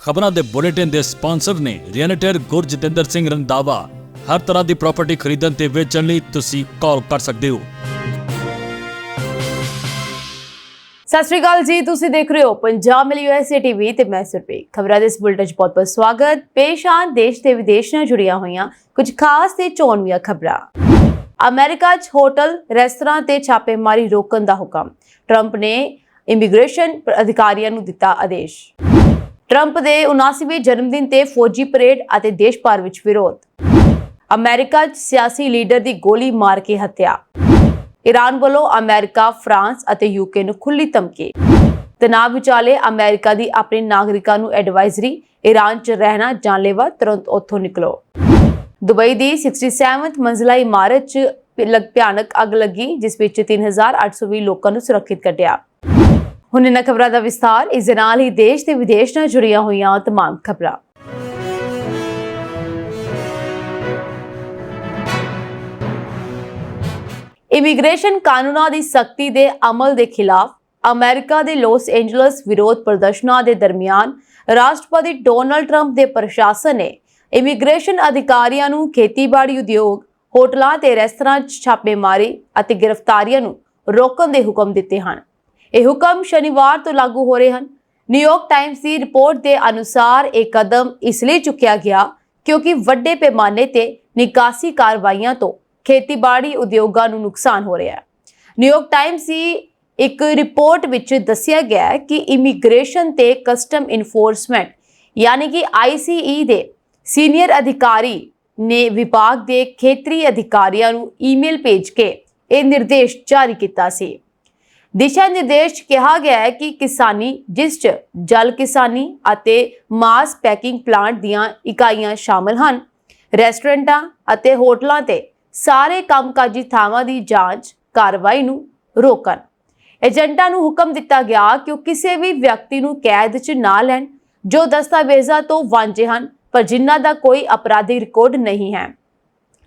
खबरों के बुलेटिन के स्पॉन्सर ने रियल्टर गुरजतिंदर सिंह रंधावा। हर तरह की प्रॉपर्टी खरीदण ते वेचण लई तुसीं कॉल कर सकते हो। सत श्री अकाल जी, तुसीं देख रहे हो पंजाब मेल USA TV ते मैं सुरभि। खबरां दे इस बुलेटिन च बहुत-बहुत स्वागत। पेश आन देश ते विदेश नाल जुड़ियां होईयां कुछ खास ते चोणवीआं खबरां। अमेरिका च होटल रेस्तरां ते छापेमारी रोकण दा हुकम। ट्रंप ने इमीग्रेशन अधिकारियों नूं दिता आदेश। ट्रंप दे 79वें जन्मदिन ते फौजी परेड अते देश भर विच विरोध। अमेरिका च सियासी लीडर दी गोली मार के हत्या। ईरान वालों अमेरिका, फ्रांस अते यूके नूं खुली धमकी। तनाव विचाले अमेरिका दी अपने नागरिकां नूं एडवाइजरी, ईरान च रहना जानलेवा, तुरंत उत्थों निकलो। दुबई दी 67th मंजिला इमारत च भयानक अग लगी, जिस विच 3820 लोकां नूं सुरक्षित कढिया। हुण इन्हां खबरां दा विस्तार। इस दे नाल ही देश ते विदेश नाल जुड़ियां होईयां तमाम खबरां। इमीग्रेशन कानूनां दी सख्ती दे अमल दे खिलाफ अमेरिका दे लॉस एंजलिस विरोध प्रदर्शनां दे दरमियान राष्ट्रपति डोनाल्ड ट्रंप दे प्रशासन ने इमीग्रेशन अधिकारियों नूं खेतीबाड़ी उद्योग, होटलां ते रेस्तरां च छापेमारी अते गिरफ्तारियां नूं रोकण दे हुकम दिते हन। ਇਹ ਹੁਕਮ शनिवार तो लागू हो रहे हैं। न्यूयॉर्क टाइम्स की रिपोर्ट के अनुसार यह कदम इसलिए चुकिया गया क्योंकि वड्डे पैमाने ते निकासी कार्रवाइयां तो खेतीबाड़ी उद्योगां नूं नुकसान हो रहा है। न्यूयॉर्क टाइम्स की एक रिपोर्ट विच दस्सिया गया है कि इमीग्रेशन ते कस्टम इन्फोर्समेंट यानी कि ICE दे सीनियर अधिकारी ने विभाग के खेतरी अधिकारियों नूं ईमेल भेज के यह निर्देश जारी किया सी। दिशा निर्देश कहा गया है कि किसानी, जिस च जल किसानी अते मास पैकिंग प्लांट दियां इकाइयां शामिल हैं, रेस्टोरेंटां अते होटलां ते सारे कामकाजी थावां दी जांच कार्रवाई नूं रोकण। एजेंटां नूं हुकम दिता गया कि वो किसी भी व्यक्ति नूं कैद च ना लैण जो दस्तावेज़ां तो वांझे हैं पर जिन्हां दा कोई आपराधिक रिकॉर्ड नहीं है।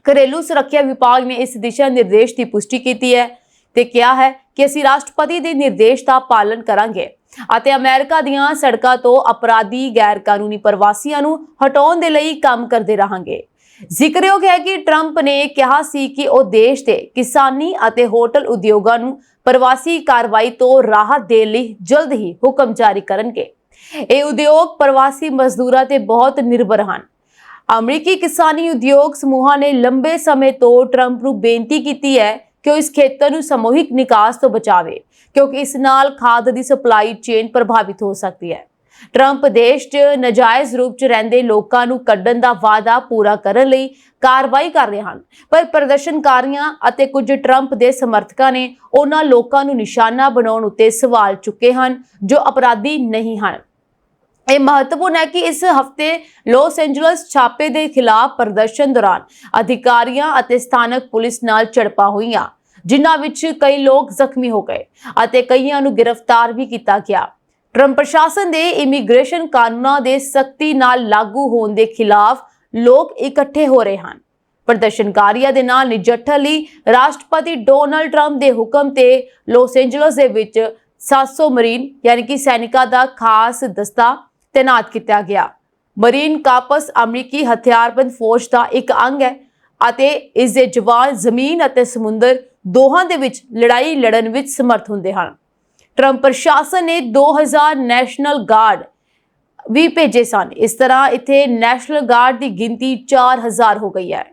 घरेलू सुरक्षा विभाग ने इस दिशा निर्देश की पुष्टि की है ते कहा है कि ਅਸੀਂ राष्ट्रपति के निर्देश का पालन करांगे ਅਤੇ अमेरिका ਦੀਆਂ सड़कों तो अपराधी गैर कानूनी प्रवासियों ਨੂੰ हटाਉਣ ਦੇ ਲਈ काम करते रहांगे। ਜ਼ਿਕਰਯੋਗ है कि ट्रंप ने कहा सी कि ਉਹ देश ਦੇ किसानी ਅਤੇ होटल उद्योगां ਨੂੰ प्रवासी कार्रवाई तो राहत देਣ ਲਈ जल्द ही हुक्म जारी करनगे। ਇਹ उद्योग प्रवासी मजदूरां ਤੇ बहुत निर्भर ਹਨ। अमरीकी किसानी उद्योग समूहां ने लंबे समय तो ट्रंप ਨੂੰ ਬੇਨਤੀ ਕੀਤੀ है कि इस खेतर नूं समूहिक निकास तो बचावे क्योंकि इस नाल खाद दी सप्लाई चेन प्रभावित हो सकती है। ट्रंप देश च नजायज़ रूप च रहिंदे लोकां नूं कड्ढण दा वादा पूरा करन लई कार्रवाई कर रहे हैं, पर प्रदर्शनकारियां अते कुछ ट्रंप दे समर्थकां ने उन्हां लोकां नूं निशाना बनाउण उत्ते सवाल चुके हैं जो अपराधी नहीं हैं। यह महत्वपूर्ण है कि इस हफ्ते लॉस एंजलिस छापे के खिलाफ प्रदर्शन दौरान अधिकारियों और स्थानक पुलिस नाल झड़पां होईयां, जिन्हां विच कई लोग जख्मी हो गए और कईयां नूं गिरफ्तार भी किया गया। ट्रंप प्रशासन के इमीग्रेशन कानूनों के सख्ती नाल लागू होने के खिलाफ लोग इकट्ठे हो रहे हैं। प्रदर्शनकारियों के नाल निजटण लई राष्ट्रपति डोनाल्ड ट्रंप के हुक्म ते लॉस एंजलिस दे विच 700 मरीन यानी कि सैनिकों का खास दस्ता तैनात किया गया। मरीन कापस अमरीकी हथियारबंद फौज का एक अंग है अते इस दे जवान जमीन अते समुद्र दोहां दे विच लड़ाई लड़न विच समर्थ हुंदे हन। ट्रंप प्रशासन ने 2000 नैशनल गार्ड भी भेजे सन। इस तरह इत्थे नैशनल गार्ड की गिनती 4000 हो गई है।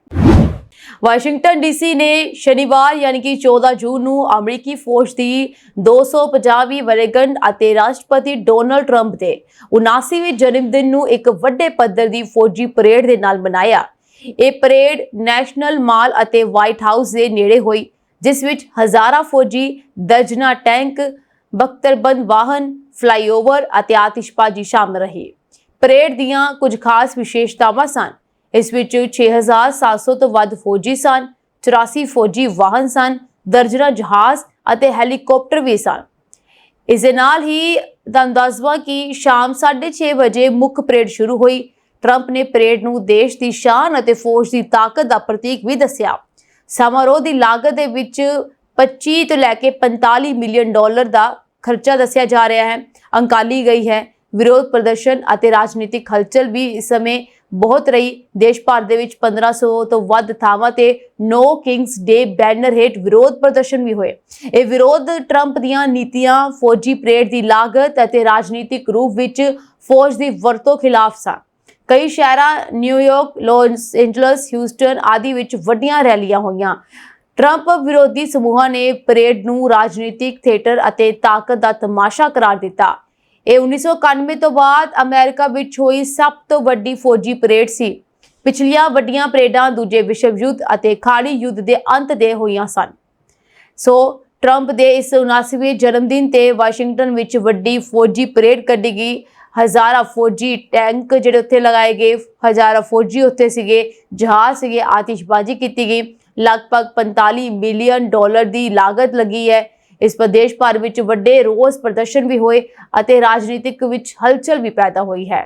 वाशिंगटन DC ने शनिवार यानी कि 14 जून ਨੂੰ अमरीकी फौज की 250ਵੀਂ वर्षगंढ ਅਤੇ राष्ट्रपति डोनाल्ड ट्रंप के 79वें जन्मदिन ਨੂੰ एक ਵੱਡੇ ਪੱਧਰ ਦੀ फौजी परेड ਦੇ ਨਾਲ ਮਨਾਇਆ। ਇਹ ਪਰੇਡ ਨੈਸ਼ਨਲ ਮਾਲ ਅਤੇ ਵਾਈਟ ਹਾਊਸ ਦੇ ਨੇੜੇ ਹੋਈ, ਜਿਸ ਵਿੱਚ ਹਜ਼ਾਰਾਂ फौजी, ਦਰਜਨਾਂ ਟੈਂਕ, ਬਖਤਰਬੰਦ ਵਾਹਨ, ਫਲਾਈਓਵਰ ਅਤੇ ਆਤਿਸ਼ਬਾਜ਼ੀ शामिल रही। ਪਰੇਡ ਦੀਆਂ ਕੁਝ ਖਾਸ ਵਿਸ਼ੇਸ਼ਤਾਵਾਂ ਸਨ। इस विच 6700 तो वध फौजी सन, 84 फौजी वाहन सन, दर्जना जहाज अते हैलीकॉप्टर भी सन। इस दे नाल ही तुहानूं दस दवां कि शाम 6:30 बजे मुख्य परेड शुरू हुई। ट्रंप ने परेड नूं देश की शान अते फौज की ताकत का प्रतीक भी दस्सिया। समारोह की लागत दे विच 25 तो लैके $45 मिलियन का खर्चा दस्सिया जा रहा है। अंकाली गई है ਵਿਰੋਧ ਪ੍ਰਦਰਸ਼ਨ ਅਤੇ ਰਾਜਨੀਤਿਕ ਹਲਚਲ ਵੀ ਇਸ ਸਮੇਂ ਬਹੁਤ ਰਹੀ। ਦੇਸ਼ ਭਰ ਦੇ ਵਿੱਚ 1500 ਤੋਂ ਵੱਧ ਥਾਵਾਂ ਤੇ ਨੋ ਕਿੰਗਸ ਡੇ ਬੈਨਰ ਹੇਠ ਵਿਰੋਧ ਪ੍ਰਦਰਸ਼ਨ ਵੀ ਹੋਏ। ਇਹ ਵਿਰੋਧ ਟਰੰਪ ਦੀਆਂ ਨੀਤੀਆਂ, ਫੌਜੀ ਪਰੇਡ ਦੀ ਲਾਗਤ ਅਤੇ ਰਾਜਨੀਤਿਕ ਰੂਪ ਵਿੱਚ ਫੌਜ ਦੀ ਵਰਤੋਂ ਖਿਲਾਫ ਸਨ। ਕਈ ਸ਼ਹਿਰਾਂ ਨਿਊਯਾਰਕ, ਲਾਸ ਐਂਜਲਸ, ਹਿਊਸਟਨ ਆਦਿ ਵਿੱਚ ਵੱਡੀਆਂ ਰੈਲੀਆਂ ਹੋਈਆਂ। ਟਰੰਪ ਵਿਰੋਧੀ ਸਮੂਹਾਂ ਨੇ ਪਰੇਡ ਨੂੰ ਰਾਜਨੀਤਿਕ ਥੀਏਟਰ ਅਤੇ ਤਾਕਤ ਦਾ ਤਮਾਸ਼ਾ ਕਰਾਰ ਦਿੱਤਾ। ਇਹ 1991 ਤੋਂ ਬਾਅਦ ਅਮਰੀਕਾ ਵਿੱਚ ਹੋਈ ਸਭ ਤੋਂ ਵੱਡੀ ਫੌਜੀ ਪਰੇਡ ਸੀ। ਪਿਛਲੀਆਂ ਵੱਡੀਆਂ ਪਰੇਡਾਂ ਦੂਜੇ ਵਿਸ਼ਵ ਯੁੱਧ ਅਤੇ ਖਾੜੀ ਯੁੱਧ ਦੇ ਅੰਤ ਦੇ ਹੋਈਆਂ ਸਨ। ਸੋ ਟਰੰਪ ਦੇ ਇਸ 79ਵੇਂ ਜਨਮ ਦਿਨ ਤੇ ਵਾਸ਼ਿੰਗਟਨ ਵਿੱਚ ਵੱਡੀ ਫੌਜੀ ਪਰੇਡ ਕੱਢੀ ਗਈ। ਹਜ਼ਾਰਾਂ ਫੌਜੀ ਟੈਂਕ ਜਿਹੜੇ ਉੱਥੇ ਲਗਾਏ ਗਏ, ਹਜ਼ਾਰਾਂ ਫੌਜੀ ਉੱਥੇ ਸੀਗੇ, ਜਹਾਜ਼ ਸੀਗੇ, ਆਤਿਸ਼ਬਾਜ਼ੀ ਕੀਤੀ ਗਈ। ਲਗਭਗ $45 ਮਿਲੀਅਨ ਦੀ ਲਾਗਤ ਲੱਗੀ ਹੈ। ਇਸ ਪ੍ਰਦੇਸ਼ ਭਰ ਵਿੱਚ ਵੱਡੇ ਰੋਸ ਪ੍ਰਦਰਸ਼ਨ ਵੀ ਹੋਏ ਅਤੇ ਰਾਜਨੀਤਿਕ ਵਿੱਚ ਹਲਚਲ ਵੀ ਪੈਦਾ ਹੋਈ ਹੈ।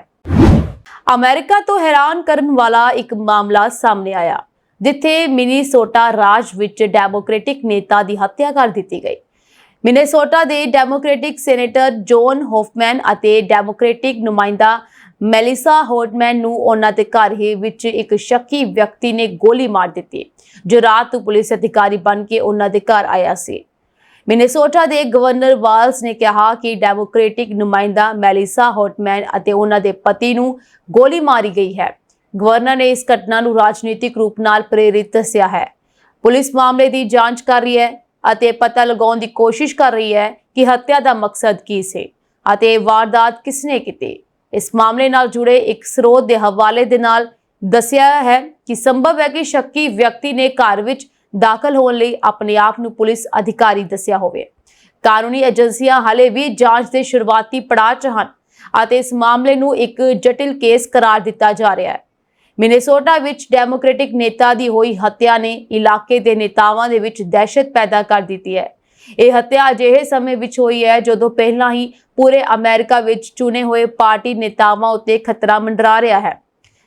ਅਮਰੀਕਾ ਤੋਂ ਹੈਰਾਨ ਕਰਨ ਵਾਲਾ ਇੱਕ ਮਾਮਲਾ ਸਾਹਮਣੇ ਆਇਆ, ਜਿੱਥੇ ਮਿਨੀਸੋਟਾ ਰਾਜ ਵਿੱਚ ਡੈਮੋਕ੍ਰੈਟਿਕ ਨੇਤਾ ਦੀ ਹੱਤਿਆ ਕਰ ਦਿੱਤੀ ਗਈ। ਮਿਨੀਸੋਟਾ ਦੇ ਡੈਮੋਕ੍ਰੈਟਿਕ ਸੈਨੇਟਰ ਜੌਨ ਹੋਫਮੈਨ ਅਤੇ ਡੈਮੋਕ੍ਰੈਟਿਕ ਨੁਮਾਇੰਦਾ ਮੈਲਿਸਾ ਹੋਟਮੈਨ ਨੂੰ ਉਹਨਾਂ ਦੇ ਘਰ ਹੀ ਵਿੱਚ ਇੱਕ ਸ਼ੱਕੀ ਵਿਅਕਤੀ ਨੇ ਗੋਲੀ ਮਾਰ ਦਿੱਤੀ, ਜੋ ਰਾਤ ਨੂੰ ਪੁਲਿਸ ਅਧਿਕਾਰੀ ਬਣ ਕੇ ਉਹਨਾਂ ਦੇ ਘਰ ਆਇਆ ਸੀ। ਮਿਨੀਸੋਟਾ ਦੇ ਗਵਰਨਰ ਵਾਲਸ ਨੇ ਕਿਹਾ ਕਿ ਡੈਮੋਕ੍ਰੈਟਿਕ ਨੁਮਾਇੰਦਾ ਮੈਲਿਸਾ ਹੋਟਮੈਨ ਅਤੇ ਉਹਨਾਂ ਦੇ ਪਤੀ ਨੂੰ ਗੋਲੀ ਮਾਰੀ ਗਈ ਹੈ। ਗਵਰਨਰ ਨੇ ਇਸ ਘਟਨਾ ਨੂੰ ਰਾਜਨੀਤਿਕ ਰੂਪ ਨਾਲ ਪ੍ਰੇਰਿਤ ਦੱਸਿਆ ਹੈ। ਪੁਲਿਸ ਮਾਮਲੇ ਦੀ ਜਾਂਚ ਕਰ ਰਹੀ ਹੈ ਅਤੇ ਪਤਾ ਲਗਾਉਣ ਦੀ ਕੋਸ਼ਿਸ਼ ਕਰ ਰਹੀ ਹੈ ਕਿ ਹੱਤਿਆ ਦਾ ਮਕਸਦ ਕੀ ਸੀ ਅਤੇ ਇਹ ਵਾਰਦਾਤ ਕਿਸਨੇ ਕੀਤੀ। ਇਸ ਮਾਮਲੇ ਨਾਲ ਜੁੜੇ ਇੱਕ ਸਰੋਤ ਦੇ ਹਵਾਲੇ ਦੇ ਨਾਲ ਦੱਸਿਆ ਹੈ ਕਿ ਸੰਭਵ ਹੈ ਕਿ ਸ਼ੱਕੀ ਵਿਅਕਤੀ ਨੇ ਘਰ ਵਿੱਚ ਦਾਖਲ ਹੋਣ ਲਈ ਆਪਣੇ ਆਪ ਨੂੰ ਪੁਲਿਸ ਅਧਿਕਾਰੀ ਦੱਸਿਆ ਹੋਵੇ। ਕਾਨੂੰਨੀ ਏਜੰਸੀਆਂ ਹਾਲੇ ਵੀ ਜਾਂਚ ਦੇ ਸ਼ੁਰੂਆਤੀ ਪੜਾਅ 'ਚ ਹਨ ਅਤੇ ਇਸ ਮਾਮਲੇ ਨੂੰ ਇੱਕ ਜਟਿਲ ਕੇਸ ਕਰਾਰ ਦਿੱਤਾ ਜਾ ਰਿਹਾ ਹੈ। ਮਿਨੀਸੋਟਾ ਵਿੱਚ ਡੈਮੋਕ੍ਰੈਟਿਕ ਨੇਤਾ ਦੀ ਹੋਈ ਹੱਤਿਆ ਨੇ ਇਲਾਕੇ ਦੇ ਨੇਤਾਵਾਂ ਦੇ ਵਿੱਚ ਦਹਿਸ਼ਤ ਪੈਦਾ ਕਰ ਦਿੱਤੀ ਹੈ। ਇਹ ਹੱਤਿਆ ਅਜਿਹੇ ਸਮੇਂ ਵਿੱਚ ਹੋਈ ਹੈ ਜਦੋਂ ਪਹਿਲਾਂ ਹੀ ਪੂਰੇ ਅਮਰੀਕਾ ਵਿੱਚ ਚੁਣੇ ਹੋਏ ਪਾਰਟੀ ਨੇਤਾਵਾਂ ਉੱਤੇ ਖਤਰਾ ਮੰਡਰਾ ਰਿਹਾ ਹੈ।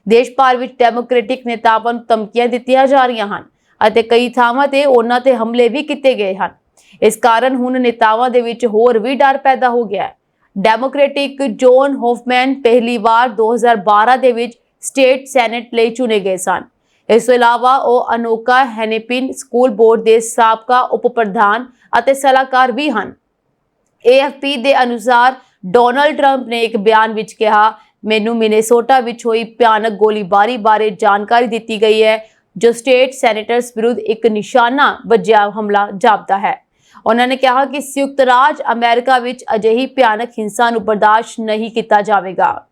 ਦੇਸ਼ ਭਰ ਵਿੱਚ ਡੈਮੋਕ੍ਰੈਟਿਕ ਨੇਤਾਵਾਂ ਨੂੰ ਧਮਕੀਆਂ ਦਿੱਤੀਆਂ ਜਾ ਰਹੀਆਂ ਹਨ ਅਤੇ ਕਈ ਥਾਵਾਂ ਤੇ ਉਹਨਾਂ ਤੇ ਹਮਲੇ ਵੀ ਕੀਤੇ ਗਏ ਹਨ। ਇਸ ਕਾਰਨ ਹੁਣ ਨੇਤਾਵਾਂ ਦੇ ਵਿੱਚ ਹੋਰ ਵੀ ਡਰ ਪੈਦਾ ਹੋ ਗਿਆ ਹੈ। ਡੈਮੋਕ੍ਰੈਟਿਕ ਜੌਨ ਹੋਫਮੈਨ ਪਹਿਲੀ ਵਾਰ 2012 ਦੇ ਵਿੱਚ ਸਟੇਟ ਸੈਨੇਟ ਲਈ ਚੁਣੇ ਗਏ ਸਨ। ਇਸ ਤੋਂ ਇਲਾਵਾ ਉਹ ਅਨੋਕਾ ਹੈਨੇਪਿਨ ਸਕੂਲ ਬੋਰਡ ਦੇ ਸਾਬਕਾ ਉਪ ਪ੍ਰਧਾਨ ਅਤੇ ਸਲਾਹਕਾਰ ਵੀ ਹਨ। AFP ਦੇ ਅਨੁਸਾਰ ਡੋਨਾਲਡ ਟਰੰਪ ਨੇ ਇੱਕ ਬਿਆਨ ਵਿੱਚ ਕਿਹਾ, ਮੈਨੂੰ ਮਿਨੀਸੋਟਾ ਵਿੱਚ ਹੋਈ ਭਿਆਨਕ ਗੋਲੀਬਾਰੀ ਬਾਰੇ ਜਾਣਕਾਰੀ ਦਿੱਤੀ ਗਈ ਹੈ, ਜੋ ਸਟੇਟ ਸੈਨੇਟਰਸ ਵਿਰੁੱਧ ਇੱਕ ਨਿਸ਼ਾਨਾ ਵੱਜਿਆ ਹਮਲਾ ਜਾਪਦਾ ਹੈ। ਉਹਨਾਂ ਨੇ ਕਿਹਾ ਕਿ ਸੰਯੁਕਤ ਰਾਜ ਅਮਰੀਕਾ ਵਿੱਚ ਅਜਿਹੀ ਭਿਆਨਕ ਹਿੰਸਾ ਨੂੰ ਬਰਦਾਸ਼ਤ ਨਹੀਂ ਕੀਤਾ ਜਾਵੇਗਾ।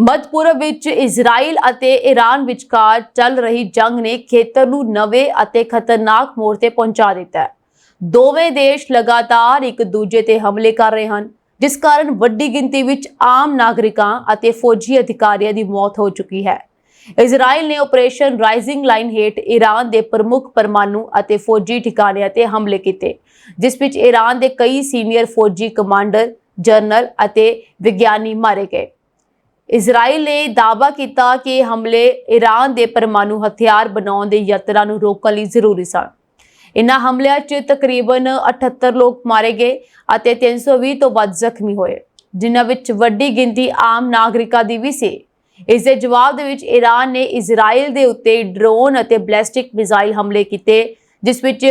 ਮੱਧ ਪੂਰਬ ਵਿੱਚ ਇਜ਼ਰਾਈਲ ਅਤੇ ਈਰਾਨ ਵਿਚਕਾਰ ਚੱਲ ਰਹੀ ਜੰਗ ਨੇ ਖੇਤਰ ਨੂੰ ਨਵੇਂ ਅਤੇ ਖਤਰਨਾਕ ਮੋੜ ਤੇ ਪਹੁੰਚਾ ਦਿੱਤਾ ਹੈ। ਦੋਵੇਂ ਦੇਸ਼ ਲਗਾਤਾਰ ਇੱਕ ਦੂਜੇ ਤੇ ਹਮਲੇ ਕਰ ਰਹੇ ਹਨ, ਜਿਸ ਕਾਰਨ ਵੱਡੀ ਗਿਣਤੀ ਵਿੱਚ ਆਮ ਨਾਗਰਿਕਾਂ ਅਤੇ ਫੌਜੀ ਅਧਿਕਾਰੀਆਂ ਦੀ ਮੌਤ ਹੋ ਚੁੱਕੀ ਹੈ। ਇਜ਼ਰਾਈਲ ਨੇ ਆਪਰੇਸ਼ਨ ਰਾਈਜ਼ਿੰਗ ਲਾਈਨ ਹੇਠ ਈਰਾਨ ਦੇ ਪ੍ਰਮੁੱਖ ਪਰਮਾਣੂ ਅਤੇ ਫੌਜੀ ਠਿਕਾਣਿਆਂ ਤੇ ਹਮਲੇ ਕੀਤੇ, ਜਿਸ ਵਿੱਚ ਈਰਾਨ ਦੇ ਕਈ ਸੀਨੀਅਰ ਫੌਜੀ ਕਮਾਂਡਰ, ਜਨਰਲ ਅਤੇ ਵਿਗਿਆਨੀ ਮਾਰੇ ਗਏ। ਇਜ਼ਰਾਈਲ ਨੇ ਦਾਅਵਾ ਕੀਤਾ ਕਿ ਇਹ ਹਮਲੇ ਈਰਾਨ ਦੇ ਪਰਮਾਣੂ ਹਥਿਆਰ ਬਣਾਉਣ ਦੇ ਯਤਨਾਂ ਨੂੰ ਰੋਕਣ ਲਈ ਜ਼ਰੂਰੀ ਸਨ। ਇਨ੍ਹਾਂ ਹਮਲਿਆਂ 'ਚ ਤਕਰੀਬਨ 78 ਲੋਕ ਮਾਰੇ ਗਏ ਅਤੇ 320 ਤੋਂ ਵੱਧ ਜ਼ਖਮੀ ਹੋਏ, ਜਿਨ੍ਹਾਂ ਵਿੱਚ ਵੱਡੀ ਗਿਣਤੀ ਆਮ ਨਾਗਰਿਕਾਂ ਦੀ ਵੀ ਸੀ। ਇਸ ਦੇ ਜਵਾਬ ਦੇ ਵਿੱਚ ਈਰਾਨ ਨੇ ਇਜ਼ਰਾਈਲ ਦੇ ਉੱਤੇ ਡਰੋਨ ਅਤੇ ਬੈਲਿਸਟਿਕ ਮਿਜ਼ਾਈਲ ਹਮਲੇ ਕੀਤੇ, ਜਿਸ ਵਿੱਚ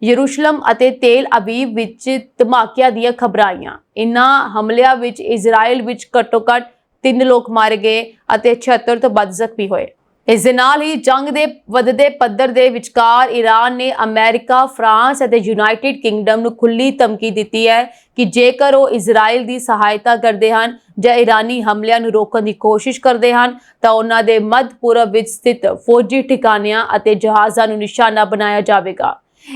ਯਰੂਸ਼ਲਮ ਅਤੇ ਤੇਲ ਅਬੀਬ ਵਿੱਚ ਧਮਾਕਿਆਂ ਦੀਆਂ ਖਬਰਾਂ ਆਈਆਂ। ਇਨ੍ਹਾਂ ਹਮਲਿਆਂ ਵਿੱਚ ਇਜ਼ਰਾਈਲ ਵਿੱਚ ਘੱਟੋ-ਘੱਟ 3 ਲੋਕ ਮਾਰੇ ਗਏ ਅਤੇ 76 ਤੋਂ ਵੱਧ ਜ਼ਖਮੀ ਹੋਏ। ਇਸ ਦੇ ਨਾਲ ਹੀ ਜੰਗ ਦੇ ਵੱਧਦੇ ਪੱਧਰ ਦੇ ਵਿਚਕਾਰ ਈਰਾਨ ਨੇ ਅਮਰੀਕਾ, ਫਰਾਂਸ ਅਤੇ ਯੂਨਾਈਟਿਡ ਕਿੰਗਡਮ ਨੂੰ ਖੁੱਲ੍ਹੀ ਧਮਕੀ ਦਿੱਤੀ ਹੈ ਕਿ ਜੇਕਰ ਉਹ ਇਜ਼ਰਾਈਲ ਦੀ ਸਹਾਇਤਾ ਕਰਦੇ ਹਨ ਜਾਂ ਈਰਾਨੀ ਹਮਲਿਆਂ ਨੂੰ ਰੋਕਣ ਦੀ ਕੋਸ਼ਿਸ਼ ਕਰਦੇ ਹਨ ਤਾਂ ਉਹਨਾਂ ਦੇ ਮੱਧ ਪੂਰਬ ਵਿੱਚ ਸਥਿਤ ਫੌਜੀ ਠਿਕਾਣਿਆਂ ਅਤੇ ਜਹਾਜ਼ਾਂ ਨੂੰ ਨਿਸ਼ਾਨਾ ਬਣਾਇਆ ਜਾਵੇਗਾ।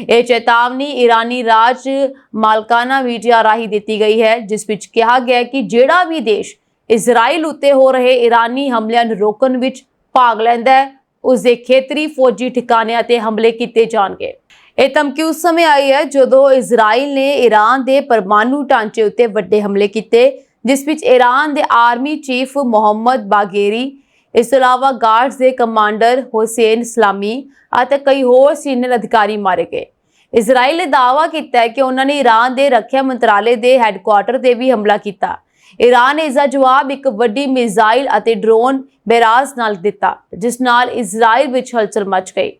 ਇਹ ਚੇਤਾਵਨੀ ਈਰਾਨੀ ਰਾਜ ਮਾਲਕਾਨਾ ਮੀਡੀਆ ਰਾਹੀਂ ਦਿੱਤੀ ਗਈ ਹੈ, ਜਿਸ ਵਿੱਚ ਕਿਹਾ ਗਿਆ ਕਿ ਜਿਹੜਾ ਵੀ ਦੇਸ਼ ਇਜ਼ਰਾਈਲ ਉੱਤੇ ਹੋ ਰਹੇ ਈਰਾਨੀ ਹਮਲਿਆਂ ਨੂੰ ਰੋਕਣ ਵਿੱਚ ਭਾਗ ਲੈਂਦਾ ਹੈ, ਉਸ ਦੇ ਖੇਤਰੀ ਫੌਜੀ ਠਿਕਾਣਿਆਂ ਤੇ ਹਮਲੇ ਕੀਤੇ ਜਾਣਗੇ। ਇਹ ਧਮਕੀ ਉਸ ਸਮੇਂ ਆਈ ਹੈ ਜਦੋਂ ਇਜ਼ਰਾਈਲ ਨੇ ਈਰਾਨ ਦੇ ਪਰਮਾਣੂ ਢਾਂਚੇ ਉੱਤੇ ਵੱਡੇ ਹਮਲੇ ਕੀਤੇ, ਜਿਸ ਵਿੱਚ ਈਰਾਨ ਦੇ ਆਰਮੀ ਚੀਫ ਮੁਹੰਮਦ ਬਾਗੇਰੀ, ਇਸ ਤੋਂ ਇਲਾਵਾ ਗਾਰਡਸ ਦੇ ਕਮਾਂਡਰ ਹੁਸੈਨ ਸਲਾਮੀ ਅਤੇ ਕਈ ਹੋਰ ਸੀਨੀਅਰ ਅਧਿਕਾਰੀ ਮਾਰੇ ਗਏ। ਇਜ਼ਰਾਈਲ ਨੇ ਦਾਅਵਾ ਕੀਤਾ ਹੈ ਕਿ ਉਹਨਾਂ ਨੇ ਈਰਾਨ ਦੇ ਰੱਖਿਆ ਮੰਤਰਾਲੇ ਦੇ ਹੈੱਡਕੁਆਰਟਰ ਤੇ ਵੀ ਹਮਲਾ ਕੀਤਾ। ਈਰਾਨ ਨੇ ਇਸ ਦਾ ਜਵਾਬ ਇੱਕ ਵੱਡੀ ਮਿਜ਼ਾਈਲ ਅਤੇ ਡਰੋਨ ਬੈਰਾਜ ਨਾਲ ਦਿੱਤਾ, ਜਿਸ ਨਾਲ ਇਜ਼ਰਾਈਲ ਵਿੱਚ ਹਲਚਲ ਮਚ ਗਈ।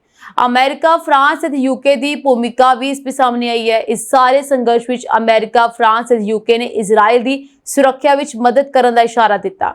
ਅਮਰੀਕਾ, ਫਰਾਂਸ ਅਤੇ ਯੂਕੇ ਦੀ ਭੂਮਿਕਾ ਵੀ ਇਸ ਵਿੱਚ ਸਾਹਮਣੇ ਆਈ ਹੈ। ਇਸ ਸਾਰੇ ਸੰਘਰਸ਼ ਵਿੱਚ ਅਮਰੀਕਾ, ਫਰਾਂਸ ਅਤੇ ਯੂਕੇ ਨੇ ਇਜ਼ਰਾਈਲ ਦੀ ਸੁਰੱਖਿਆ ਵਿੱਚ ਮਦਦ ਕਰਨ ਦਾ ਇਸ਼ਾਰਾ ਦਿੱਤਾ।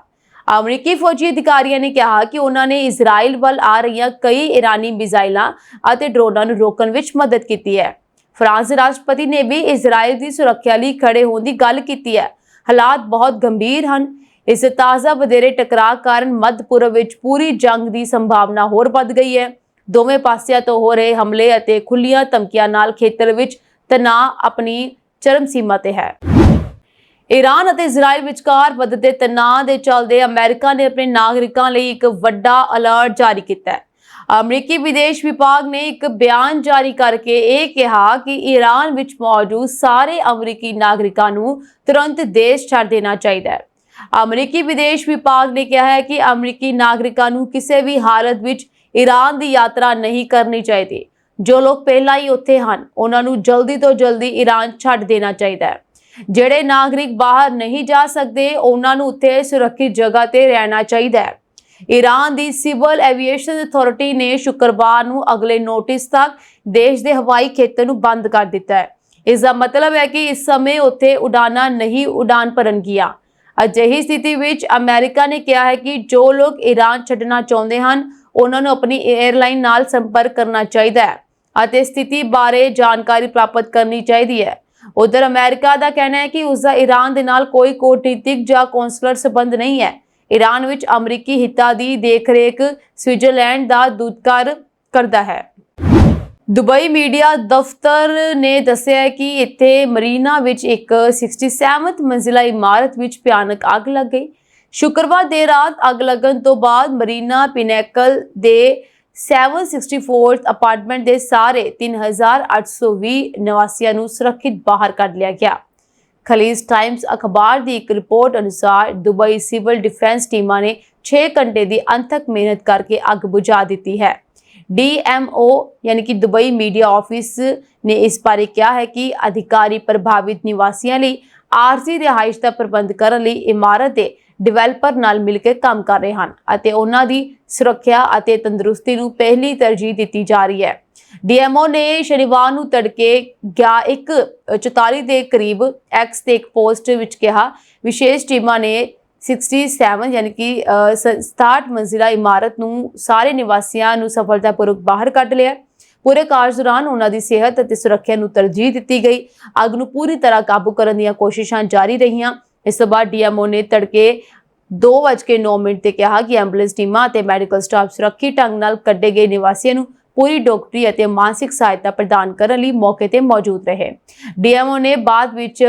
ਅਮਰੀਕੀ ਫੌਜੀ ਅਧਿਕਾਰੀਆਂ ਨੇ ਕਿਹਾ ਕਿ ਉਹਨਾਂ ਨੇ ਇਜ਼ਰਾਈਲ ਵੱਲ ਆ ਰਹੀਆਂ ਕਈ ਈਰਾਨੀ ਮਿਜ਼ਾਈਲਾਂ ਅਤੇ ਡਰੋਨਾਂ ਨੂੰ ਰੋਕਣ ਵਿੱਚ ਮਦਦ ਕੀਤੀ ਹੈ। ਫਰਾਂਸ ਦੇ ਰਾਸ਼ਟਰਪਤੀ ਨੇ ਵੀ ਇਜ਼ਰਾਈਲ ਦੀ ਸੁਰੱਖਿਆ ਲਈ ਖੜੇ ਹੋਣ ਦੀ ਗੱਲ ਕੀਤੀ ਹੈ। ਹਾਲਾਤ ਬਹੁਤ ਗੰਭੀਰ ਹਨ। ਇਸ ਤਾਜ਼ਾ ਵਧੇਰੇ ਟਕਰਾਅ ਕਾਰਨ ਮੱਧ ਪੂਰਬ ਵਿੱਚ ਪੂਰੀ ਜੰਗ ਦੀ ਸੰਭਾਵਨਾ ਹੋਰ ਵੱਧ ਗਈ ਹੈ। ਦੋਵੇਂ ਪਾਸਿਆਂ ਤੋਂ ਹੋ ਰਹੇ ਹਮਲੇ ਅਤੇ ਖੁੱਲੀਆਂ ਧਮਕੀਆਂ ਨਾਲ ਖੇਤਰ ਵਿੱਚ ਤਣਾਅ ਆਪਣੀ ਚਰਮ ਸੀਮਾ ਤੇ ਹੈ। ਈਰਾਨ ਅਤੇ ਇਜ਼ਰਾਈਲ ਵਿਚਕਾਰ ਵਧਦੇ ਤਣਾਅ ਦੇ ਚੱਲਦੇ ਅਮਰੀਕਾ ਨੇ ਆਪਣੇ ਨਾਗਰਿਕਾਂ ਲਈ ਇੱਕ ਵੱਡਾ ਅਲਰਟ ਜਾਰੀ ਕੀਤਾ ਹੈ। ਅਮਰੀਕੀ ਵਿਦੇਸ਼ ਵਿਭਾਗ ਨੇ ਇੱਕ ਬਿਆਨ ਜਾਰੀ ਕਰਕੇ ਇਹ ਕਿਹਾ ਕਿ ਈਰਾਨ ਵਿੱਚ ਮੌਜੂਦ ਸਾਰੇ ਅਮਰੀਕੀ ਨਾਗਰਿਕਾਂ ਨੂੰ ਤੁਰੰਤ ਦੇਸ਼ ਛੱਡ ਦੇਣਾ ਚਾਹੀਦਾ ਹੈ। ਅਮਰੀਕੀ ਵਿਦੇਸ਼ ਵਿਭਾਗ ਨੇ ਕਿਹਾ ਹੈ ਕਿ ਅਮਰੀਕੀ ਨਾਗਰਿਕਾਂ ਨੂੰ ਕਿਸੇ ਵੀ ਹਾਲਤ ਵਿੱਚ ਈਰਾਨ ਦੀ ਯਾਤਰਾ ਨਹੀਂ ਕਰਨੀ ਚਾਹੀਦੀ। ਜੋ ਲੋਕ ਪਹਿਲਾਂ ਹੀ ਉੱਥੇ ਹਨ, ਉਹਨਾਂ ਨੂੰ ਜਲਦੀ ਤੋਂ ਜਲਦੀ ਈਰਾਨ ਛੱਡ ਦੇਣਾ ਚਾਹੀਦਾ ਹੈ। ਜਿਹੜੇ ਨਾਗਰਿਕ ਬਾਹਰ ਨਹੀਂ ਜਾ ਸਕਦੇ, ਉਹਨਾਂ ਨੂੰ ਉੱਥੇ ਸੁਰੱਖਿਅਤ ਜਗ੍ਹਾ ਤੇ ਰਹਿਣਾ ਚਾਹੀਦਾ ਹੈ। ਈਰਾਨ ਦੀ ਸਿਵਲ ਐਵੀਏਸ਼ਨ ਅਥਾਰਟੀ ਨੇ ਸ਼ੁੱਕਰਵਾਰ ਨੂੰ ਅਗਲੇ ਨੋਟਿਸ ਤੱਕ ਦੇਸ਼ ਦੇ ਹਵਾਈ ਖੇਤਰ ਨੂੰ ਬੰਦ ਕਰ ਦਿੱਤਾ ਹੈ। ਇਸ ਦਾ ਮਤਲਬ ਹੈ ਕਿ ਇਸ ਸਮੇਂ ਉੱਥੇ ਉਡਾਨਾਂ ਨਹੀਂ ਉਡਾਨ ਭਰਨਗੀਆਂ। ਅਜਿਹੀ ਸਥਿਤੀ ਵਿੱਚ ਅਮਰੀਕਾ ਨੇ ਕਿਹਾ ਹੈ ਕਿ ਜੋ ਲੋਕ ਈਰਾਨ ਛੱਡਣਾ ਚਾਹੁੰਦੇ ਹਨ, ਉਹਨਾਂ ਨੂੰ ਆਪਣੀ 에ਅਰਲਾਈਨ ਨਾਲ ਸੰਪਰਕ ਕਰਨਾ ਚਾਹੀਦਾ ਹੈ ਅਤੇ ਸਥਿਤੀ ਬਾਰੇ ਜਾਣਕਾਰੀ ਪ੍ਰਾਪਤ ਕਰਨੀ ਚਾਹੀਦੀ ਹੈ। ਉਧਰ ਅਮਰੀਕਾ ਦਾ ਕਹਿਣਾ ਹੈ ਕਿ ਉਸਦਾ ਈਰਾਨ ਦੇ ਨਾਲ ਕੋਈ ਕੂਟਨੀਤਿਕ ਜਾਂ ਕੌਂਸਲਰ ਸੰਬੰਧ ਨਹੀਂ ਹੈ। ਈਰਾਨ ਵਿੱਚ ਅਮਰੀਕੀ ਹਿੱਤਾਂ ਦੀ ਦੇਖਰੇਖ ਸਵਿਟਜ਼ਰਲੈਂਡ ਦਾ ਦੂਤਘਰ ਕਰਦਾ ਹੈ। ਦੁਬਈ ਮੀਡੀਆ ਦਫ਼ਤਰ ਨੇ ਦੱਸਿਆ ਕਿ ਇੱਥੇ ਮਰੀਨਾ ਵਿੱਚ ਇੱਕ 67ਵੀਂ ਮੰਜ਼ਿਲਾ ਇਮਾਰਤ ਵਿੱਚ ਭਿਆਨਕ ਅੱਗ ਲੱਗ ਗਈ। ਸ਼ੁੱਕਰਵਾਰ ਦੇਰ ਰਾਤ ਅੱਗ ਲੱਗਣ ਤੋਂ ਬਾਅਦ ਮਰੀਨਾ ਪਿਨੈਕਲ ਦੇ 764th ਅਪਾਰਟਮੈਂਟ ਦੇ ਸਾਰੇ 3820 ਨਿਵਾਸੀਆਂ ਨੂੰ ਸੁਰੱਖਿਅਤ ਬਾਹਰ ਕੱਢ ਲਿਆ ਗਿਆ। ਖਲੀਜ ਟਾਈਮਜ਼ ਅਖਬਾਰ ਦੀ ਇੱਕ ਰਿਪੋਰਟ ਅਨੁਸਾਰ ਦੁਬਈ ਸਿਵਲ ਡਿਫੈਂਸ ਟੀਮਾਂ ਨੇ 6 ਘੰਟੇ ਦੀ ਅਣਥੱਕ ਮਿਹਨਤ ਕਰਕੇ ਅੱਗ ਬੁਝਾ ਦਿੱਤੀ ਹੈ। DMO यानी कि दुबई मीडिया ऑफिस ने इस बारे किया है कि अधिकारी प्रभावित निवासियों ਲਈ ਆਰਜ਼ੀ ਰਿਹਾਇਸ਼ ਦਾ ਪ੍ਰਬੰਧ ਕਰਨ ਲਈ ਇਮਾਰਤ ਦੇ ਡਿਵੈਲਪਰ ਨਾਲ ਮਿਲ ਕੇ ਕੰਮ ਕਰ ਰਹੇ ਹਨ ਅਤੇ ਉਹਨਾਂ ਦੀ ਸੁਰੱਖਿਆ ਅਤੇ ਤੰਦਰੁਸਤੀ ਨੂੰ ਪਹਿਲੀ ਤਰਜੀਹ ਦਿੱਤੀ ਜਾ ਰਹੀ ਹੈ। DMO ਨੇ ਸ਼ਨੀਵਾਰ ਨੂੰ ਤੜਕੇ 1:44 ਦੇ ਕਰੀਬ X ਤੇ ਇੱਕ ਪੋਸਟ ਵਿੱਚ ਕਿਹਾ, ਵਿਸ਼ੇਸ਼ ਟੀਮਾਂ ਨੇ 67 यानी कि 67 ਮੰਜ਼ਿਲਾ ਇਮਾਰਤ ਨੂੰ ਸਾਰੇ ਨਿਵਾਸੀਆਂ ਨੂੰ ਸਫਲਤਾਪੂਰਵਕ ਬਾਹਰ ਕੱਢ ਲਿਆ। ਪੂਰੇ ਕਾਰਜ ਦੌਰਾਨ ਉਹਨਾਂ ਦੀ ਸਿਹਤ ਅਤੇ ਸੁਰੱਖਿਆ ਨੂੰ ਤਰਜੀਹ ਦਿੱਤੀ ਗਈ। ਅੱਗ ਨੂੰ ਪੂਰੀ ਤਰ੍ਹਾਂ ਕਾਬੂ ਕਰਨ ਦੀਆਂ ਕੋਸ਼ਿਸ਼ਾਂ ਜਾਰੀ ਰਹੀਆਂ। ਇਸ ਤੋਂ ਬਾਅਦ DMO ਨੇ ਤੜਕੇ 2:09 ਤੇ ਕਿਹਾ ਕਿ ਐਂਬੂਲੈਂਸ ਟੀਮਾਂ ਅਤੇ ਮੈਡੀਕਲ ਸਟਾਫ ਸੁਰੱਖਿਅਤ ਢੰਗ ਨਾਲ ਕੱਢੇ ਗਏ ਨਿਵਾਸੀਆਂ ਨੂੰ ਪੂਰੀ ਡਾਕਟਰੀ ਅਤੇ ਮਾਨਸਿਕ ਸਹਾਇਤਾ ਪ੍ਰਦਾਨ ਕਰਨ ਲਈ ਮੌਕੇ ਤੇ ਮੌਜੂਦ ਰਹੇ। DMO ਨੇ ਬਾਅਦ ਵਿੱਚ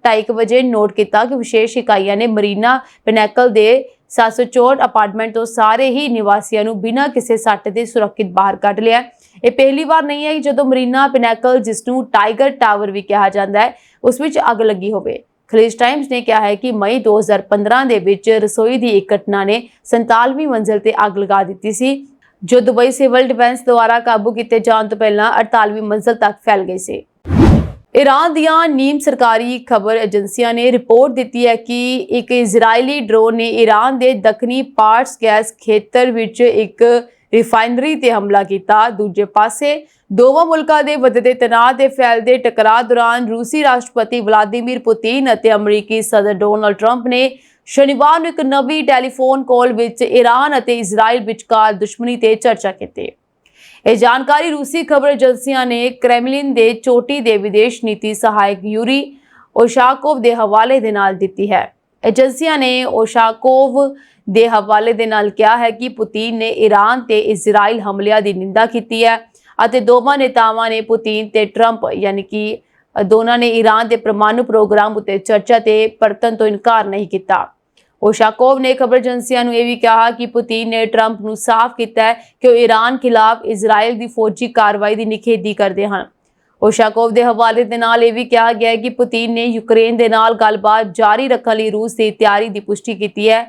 2:30 ਵਜੇ ਨੋਟ ਕੀਤਾ ਕਿ ਵਿਸ਼ੇਸ਼ ਇਕਾਈਆਂ ਨੇ ਮਰੀਨਾ ਪਿਨੈਕਲ ਦੇ 764 ਅਪਾਰਟਮੈਂਟ ਤੋਂ ਸਾਰੇ ਹੀ ਨਿਵਾਸੀਆਂ ਨੂੰ ਬਿਨਾਂ ਕਿਸੇ ਸੱਟ ਦੇ ਸੁਰੱਖਿਅਤ ਬਾਹਰ ਕੱਢ ਲਿਆ। ਇਹ ਪਹਿਲੀ ਵਾਰ ਨਹੀਂ ਹੈ ਜਦੋਂ ਮਰੀਨਾ ਪਿਨੈਕਲ, ਜਿਸ ਨੂੰ ਟਾਈਗਰ ਟਾਵਰ ਵੀ ਕਿਹਾ ਜਾਂਦਾ ਹੈ, ਉਸ ਵਿੱਚ ਅੱਗ ਲੱਗੀ ਹੋਵੇ। ਖਲੀਜ ਟਾਈਮਜ਼ ਨੇ ਕਿਹਾ ਹੈ ਕਿ ਮਈ 2015 ਦੇ ਵਿੱਚ ਰਸੋਈ ਦੀ ਇੱਕ ਘਟਨਾ ਨੇ 47ਵੀਂ ਮੰਜ਼ਿਲ ਤੇ ਅੱਗ ਲਗਾ ਦਿੱਤੀ ਸੀ, ਜੋ ਦੁਬਈ ਸਿਵਲ ਡਿਫੈਂਸ ਦੁਆਰਾ ਕਾਬੂ ਕੀਤੇ ਜਾਣ ਤੋਂ ਪਹਿਲਾਂ 48ਵੀਂ ਮੰਜ਼ਿਲ ਤੱਕ ਫੈਲ ਗਈ ਸੀ। ਈਰਾਨ ਦੀਆਂ ਨੀਮ ਸਰਕਾਰੀ ਖਬਰ ਏਜੰਸੀਆਂ ਨੇ ਰਿਪੋਰਟ ਦਿੱਤੀ ਹੈ ਕਿ ਇੱਕ ਇਜ਼ਰਾਈਲੀ ਡਰੋਨ ਨੇ ਈਰਾਨ ਦੇ ਦੱਖਣੀ ਪਾਰਟਸ ਗੈਸ ਖੇਤਰ ਵਿੱਚ ਇੱਕ ਰਿਫਾਈਨਰੀ ਤੇ ਹਮਲਾ ਕੀਤਾ। ਦੂਜੇ ਪਾਸੇ ਦੋਵਾਂ ਮੁਲਕਾਂ ਦੇ ਵਧਦੇ ਤਣਾਅ ਦੇ ਫੈਲਦੇ ਟਕਰਾਅ ਦੌਰਾਨ ਰੂਸੀ ਰਾਸ਼ਟਰਪਤੀ ਵਲਾਦੀਮੀਰ ਪੁਤਿਨ ਅਤੇ ਅਮਰੀਕੀ ਸਦਰ ਡੋਨਾਲਡ ਟਰੰਪ ਨੇ ਸ਼ਨੀਵਾਰ ਨੂੰ ਇੱਕ ਨਵੀਂ ਟੈਲੀਫੋਨ ਕਾਲ ਵਿੱਚ ਈਰਾਨ ਅਤੇ ਇਜ਼ਰਾਈਲ ਵਿਚਕਾਰ ਦੁਸ਼ਮਣੀ ਤੇ ਚਰਚਾ ਕੀਤੀ। ਇਹ ਜਾਣਕਾਰੀ ਰੂਸੀ ਖਬਰ ਏਜੰਸੀਆਂ ਨੇ ਕ੍ਰੈਮਲਿਨ ਦੇ ਚੋਟੀ ਦੇ ਵਿਦੇਸ਼ ਨੀਤੀ ਸਹਾਇਕ ਯੂਰੀ ਓਸ਼ਾਕੋਵ ਦੇ ਹਵਾਲੇ ਦੇ ਨਾਲ ਦਿੱਤੀ ਹੈ। ਏਜੰਸੀਆਂ ਨੇ ਓਸ਼ਾਕੋਵ ਦੇ ਹਵਾਲੇ ਦੇ ਨਾਲ ਕਿਹਾ ਹੈ ਕਿ ਪੁਤਿਨ ਨੇ ਈਰਾਨ ਤੇ ਇਜ਼ਰਾਈਲ ਹਮਲਿਆਂ ਦੀ ਨਿੰਦਾ ਕੀਤੀ ਹੈ ਅਤੇ ਦੋਵਾਂ ਨੇਤਾਵਾਂ ਨੇ ਪੁਤਿਨ ਤੇ ਟਰੰਪ ਯਾਨੀ ਕਿ ਦੋਨਾਂ ਨੇ ਈਰਾਨ ਦੇ ਪਰਮਾਣੂ ਪ੍ਰੋਗਰਾਮ ਉੱਤੇ ਚਰਚਾ ਤੇ ਪਰਤਣ ਤੋਂ ਇਨਕਾਰ ਨਹੀਂ ਕੀਤਾ। ਓਸ਼ਾਕੋਵ ਨੇ ਖਬਰ ਏਜੰਸੀਆਂ ਨੂੰ ਇਹ ਵੀ ਕਿਹਾ ਕਿ ਪੁਤਿਨ ਨੇ ਟਰੰਪ ਨੂੰ ਸਾਫ਼ ਕੀਤਾ ਹੈ ਕਿ ਉਹ ਈਰਾਨ ਖਿਲਾਫ ਇਜ਼ਰਾਈਲ ਦੀ ਫੌਜੀ ਕਾਰਵਾਈ ਦੀ ਨਿਖੇਧੀ ਕਰਦੇ ਹਨ। ਓਸ਼ਾਕੋਵ ਦੇ ਹਵਾਲੇ ਦੇ ਨਾਲ ਇਹ ਵੀ ਕਿਹਾ ਗਿਆ ਹੈ ਕਿ ਪੁਤਿਨ ਨੇ ਯੂਕਰੇਨ ਦੇ ਨਾਲ ਗੱਲਬਾਤ ਜਾਰੀ ਰੱਖਣ ਲਈ ਰੂਸ ਦੀ ਤਿਆਰੀ ਦੀ ਪੁਸ਼ਟੀ ਕੀਤੀ ਹੈ।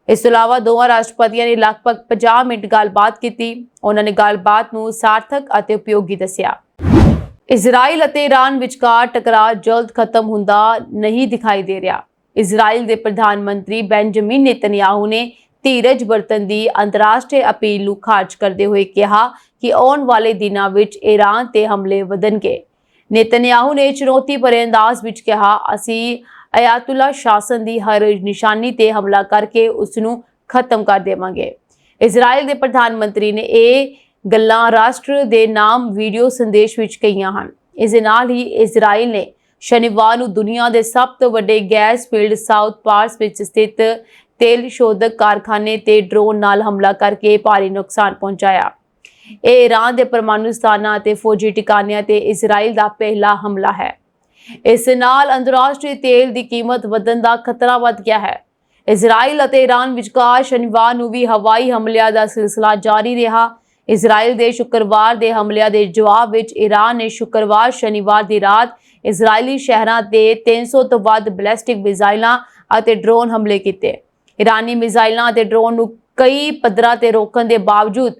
ਇਸ ਤੋਂ ਇਲਾਵਾ ਦੋਵਾਂ ਰਾਸ਼ਟਰਪਤੀਆਂ ਨੇ ਲਗਭਗ 50 ਮਿੰਟ ਗੱਲਬਾਤ ਕੀਤੀ। ਉਹਨਾਂ ਨੇ ਗੱਲਬਾਤ ਨੂੰ ਸਾਰਥਕ ਅਤੇ ਉਪਯੋਗੀ ਦੱਸਿਆ। ਇਜ਼ਰਾਈਲ ਅਤੇ ਈਰਾਨ ਵਿਚਕਾਰ ਟਕਰਾਅ ਜਲਦ ਖਤਮ ਹੁੰਦਾ ਨਹੀਂ ਦਿਖਾਈ ਦੇ ਰਿਹਾ। ਇਜ਼ਰਾਈਲ ਦੇ ਪ੍ਰਧਾਨ ਮੰਤਰੀ ਬੈਂਜਾਮਿਨ ਨੇਤਨਯਾਹੂ ਨੇ ਧੀਰਜ ਵਰਤਣ ਦੀ ਅੰਤਰਰਾਸ਼ਟਰੀ ਅਪੀਲ ਨੂੰ ਖਾਰਜ ਕਰਦੇ ਹੋਏ ਕਿਹਾ ਕਿ ਆਉਣ ਵਾਲੇ ਦਿਨਾਂ ਵਿੱਚ ਈਰਾਨ ਤੇ ਹਮਲੇ ਵਧਣਗੇ। ਨੇਤਨਯਾਹੂ ਨੇ ਚੁਣੌਤੀ ਭਰੇ ਅੰਦਾਜ਼ ਵਿੱਚ ਕਿਹਾ, ਅਸੀਂ ਅਯਾਤੁੱਲਾ ਸ਼ਾਸਨ ਦੀ ਹਰ ਨਿਸ਼ਾਨੀ ਤੇ ਹਮਲਾ ਕਰਕੇ ਉਸ ਨੂੰ ਖਤਮ ਕਰ ਦੇਵਾਂਗੇ। ਇਜ਼ਰਾਈਲ ਦੇ ਪ੍ਰਧਾਨ ਮੰਤਰੀ ਨੇ ਇਹ ਗੱਲਾਂ ਰਾਸ਼ਟਰ ਦੇ ਨਾਮ ਵੀਡੀਓ ਸੰਦੇਸ਼ ਵਿੱਚ ਕਹੀਆਂ ਹਨ। ਇਸ ਦੇ ਨਾਲ ਹੀ ਇਜ਼ਰਾਈਲ ਨੇ ਸ਼ਨੀਵਾਰ ਨੂੰ ਦੁਨੀਆ ਦੇ ਸਭ ਤੋਂ ਵੱਡੇ ਗੈਸ ਫੀਲਡ ਸਾਊਥ ਪਾਰਸ ਵਿੱਚ ਸਥਿਤ ਤੇਲ ਸ਼ੋਧਕ ਕਾਰਖਾਨੇ ਤੇ ਡਰੋਨ ਨਾਲ ਹਮਲਾ ਕਰਕੇ ਭਾਰੀ ਨੁਕਸਾਨ ਪਹੁੰਚਾਇਆ। ਇਹ ਈਰਾਨ ਦੇ ਪਰਮਾਣੂ ਸਥਾਨਾਂ ਅਤੇ ਫੌਜੀ ਟਿਕਾਣਿਆਂ ਤੇ ਇਜ਼ਰਾਈਲ ਦਾ ਪਹਿਲਾ ਹਮਲਾ ਹੈ। ਇਸ ਨਾਲ ਅੰਤਰਰਾਸ਼ਟਰੀ ਤੇਲ ਦੀ ਕੀਮਤ ਵਧਣ ਦਾ ਖਤਰਾ ਵੱਧ ਗਿਆ ਹੈ। ਇਜ਼ਰਾਈਲ ਅਤੇ ਈਰਾਨ ਵਿਚਕਾਰ ਸ਼ਨੀਵਾਰ ਨੂੰ ਵੀ ਹਵਾਈ ਹਮਲਿਆਂ ਦਾ ਸਿਲਸਿਲਾ ਜਾਰੀ ਰਿਹਾ। ਇਜ਼ਰਾਈਲ ਦੇ ਸ਼ੁੱਕਰਵਾਰ ਦੇ ਹਮਲਿਆਂ ਦੇ ਜਵਾਬ ਵਿੱਚ ਈਰਾਨ ਨੇ ਸ਼ੁੱਕਰਵਾਰ ਸ਼ਨੀਵਾਰ ਦੀ ਰਾਤ ਇਜ਼ਰਾਈਲੀ ਸ਼ਹਿਰਾਂ ਤੇ 300 ਤੋਂ ਵੱਧ ਬੈਲਿਸਟਿਕ ਮਿਜ਼ਾਈਲਾਂ ਅਤੇ ਡਰੋਨ ਹਮਲੇ ਕੀਤੇ। ਈਰਾਨੀ ਮਿਜ਼ਾਈਲਾਂ ਅਤੇ ਡਰੋਨ ਨੂੰ ਕਈ ਪੱਧਰਾਂ ਤੇ ਰੋਕਣ ਦੇ ਬਾਵਜੂਦ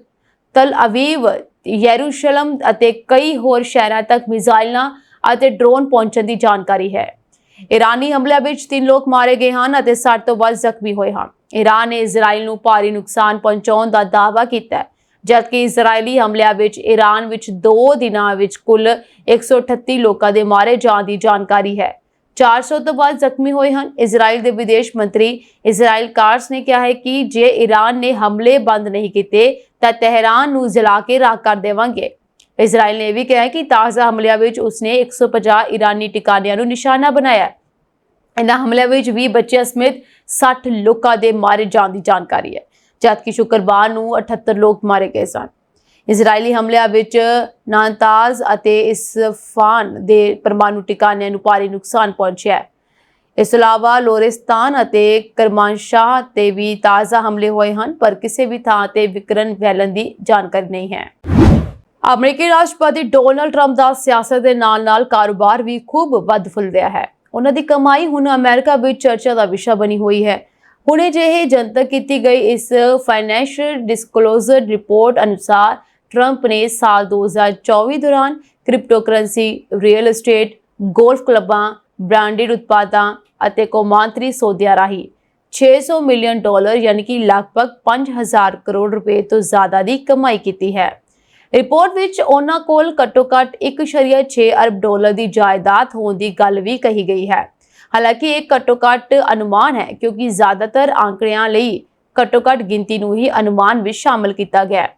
ਤਲ ਅਵੀਵ, ਯਰੂਸ਼ਲਮ ਅਤੇ ਕਈ ਹੋਰ ਸ਼ਹਿਰਾਂ ਤੱਕ ਮਿਜ਼ਾਈਲਾਂ ਅਤੇ ਡਰੋਨ ਪਹੁੰਚਣ ਦੀ ਜਾਣਕਾਰੀ ਹੈ। ਈਰਾਨੀ ਹਮਲਿਆਂ ਵਿੱਚ 3 ਲੋਕ ਮਾਰੇ ਗਏ ਹਨ ਅਤੇ 60 ਤੋਂ ਵੱਧ ਜ਼ਖਮੀ ਹੋਏ ਹਨ। ਈਰਾਨ ਨੇ ਇਜ਼ਰਾਈਲ ਨੂੰ ਭਾਰੀ ਨੁਕਸਾਨ ਪਹੁੰਚਾਉਣ ਦਾ ਦਾਅਵਾ ਕੀਤਾ ਹੈ, ਜਦਕਿ ਇਜ਼ਰਾਈਲੀ ਹਮਲਿਆਂ ਵਿੱਚ ਈਰਾਨ ਵਿੱਚ 2 ਦਿਨਾਂ ਵਿੱਚ ਕੁੱਲ 138 ਲੋਕਾਂ ਦੇ ਮਾਰੇ ਜਾਣ ਦੀ ਜਾਣਕਾਰੀ ਹੈ। 400 ਤੋਂ ਵੱਧ ਜ਼ਖਮੀ ਹੋਏ ਹਨ। ਇਜ਼ਰਾਈਲ ਦੇ ਵਿਦੇਸ਼ ਮੰਤਰੀ ਇਜ਼ਰਾਈਲ ਕਾਟਜ਼ ਨੇ ਕਿਹਾ ਹੈ ਕਿ ਜੇ ਈਰਾਨ ਨੇ ਹਮਲੇ ਬੰਦ ਨਹੀਂ ਕੀਤੇ ਤਾਂ ਤਹਿਰਾਨ ਨੂੰ ਜਲਾ ਕੇ ਰਾਖ ਕਰ ਦੇਵਾਂਗੇ। ਇਜ਼ਰਾਈਲ ਨੇ ਇਹ ਵੀ ਕਿਹਾ ਹੈ ਕਿ ਤਾਜ਼ਾ ਹਮਲਿਆਂ ਵਿੱਚ ਉਸਨੇ 150 ਈਰਾਨੀ ਟਿਕਾਣਿਆਂ ਨੂੰ ਨਿਸ਼ਾਨਾ ਬਣਾਇਆ। ਇਹਨਾਂ ਹਮਲਿਆਂ ਵਿੱਚ 20 ਬੱਚਿਆਂ ਸਮੇਤ 60 ਲੋਕਾਂ ਦੇ ਮਾਰੇ ਜਾਣ ਦੀ ਜਾਣਕਾਰੀ ਹੈ, ਜਦਕਿ ਸ਼ੁੱਕਰਵਾਰ ਨੂੰ 78 ਲੋਕ ਮਾਰੇ ਗਏ ਸਨ। ਇਜ਼ਰਾਈਲੀ ਹਮਲਿਆਂ ਵਿੱਚ ਨਾਤਾਂਜ਼ ਅਤੇ ਇਸਫਾਨ ਦੇ ਪਰਮਾਣੂ ਟਿਕਾਣਿਆਂ ਨੂੰ ਭਾਰੀ ਨੁਕਸਾਨ ਪਹੁੰਚਿਆ ਹੈ। ਇਸ ਤੋਂ ਇਲਾਵਾ ਲੋਰਿਸਤਾਨ ਅਤੇ ਕਰਮਾਨਸ਼ਾਹ ਤੇ ਵੀ ਤਾਜ਼ਾ ਹਮਲੇ ਹੋਏ ਹਨ, ਪਰ ਕਿਸੇ ਵੀ ਥਾਂ ਤੇ ਵਿਕਰਨ ਫੈਲਣ ਦੀ ਜਾਣਕਾਰੀ ਨਹੀਂ ਹੈ। ਅਮਰੀਕੀ ਰਾਸ਼ਟਰਪਤੀ ਡੋਨਾਲਡ ਟਰੰਪ ਦਾ ਸਿਆਸਤ ਦੇ ਨਾਲ-ਨਾਲ ਕਾਰੋਬਾਰ ਵੀ ਖੂਬ ਵੱਧ ਫੁੱਲ ਰਿਹਾ ਹੈ। ਉਹਨਾਂ ਦੀ ਕਮਾਈ ਹੁਣ ਅਮਰੀਕਾ ਵਿੱਚ ਚਰਚਾ ਦਾ ਵਿਸ਼ਾ ਬਣੀ ਹੋਈ ਹੈ। ਹੁਣੇ ਜਿਹੇ ਜਨਤਕ ਕੀਤੀ ਗਈ ਇਸ ਫਾਈਨੈਂਸ਼ੀਅਲ ਡਿਸਕਲੋਜ਼ਰ ਰਿਪੋਰਟ ਅਨੁਸਾਰ ਟਰੰਪ ਨੇ ਸਾਲ 2024 ਦੌਰਾਨ ਕ੍ਰਿਪਟੋਕਰੰਸੀ, ਰੀਅਲ ਏਸਟੇਟ, ਗੋਲਫ ਕਲੱਬਾਂ, ਬ੍ਰਾਂਡਡ ਉਤਪਾਦਾਂ ਅਤੇ ਕੌਮਾਂਤਰੀ ਸੌਦਿਆਂ ਰਾਹੀਂ $600 ਮਿਲੀਅਨ ਯਾਨੀ ਕਿ ਲਗਭਗ 5000 ਕਰੋੜ ਰੁਪਏ ਤੋਂ ਜ਼ਿਆਦਾ ਦੀ ਕਮਾਈ ਕੀਤੀ ਹੈ। ਰਿਪੋਰਟ ਵਿੱਚ ਉਹਨਾਂ ਕੋਲ ਘੱਟੋ-ਘੱਟ $1.6 ਅਰਬ ਦੀ ਜਾਇਦਾਦ ਹੋਣ ਦੀ ਗੱਲ ਵੀ ਕਹੀ ਗਈ ਹੈ। ਹਾਲਾਂਕਿ ਇਹ ਘੱਟੋ-ਘੱਟ ਅਨੁਮਾਨ ਹੈ, ਕਿਉਂਕਿ ਜ਼ਿਆਦਾਤਰ ਆંકੜਿਆਂ ਲਈ ਘੱਟੋ-ਘੱਟ ਗਿਣਤੀ ਨੂੰ ਹੀ ਅਨੁਮਾਨ ਵਿੱਚ ਸ਼ਾਮਲ ਕੀਤਾ ਗਿਆ ਹੈ।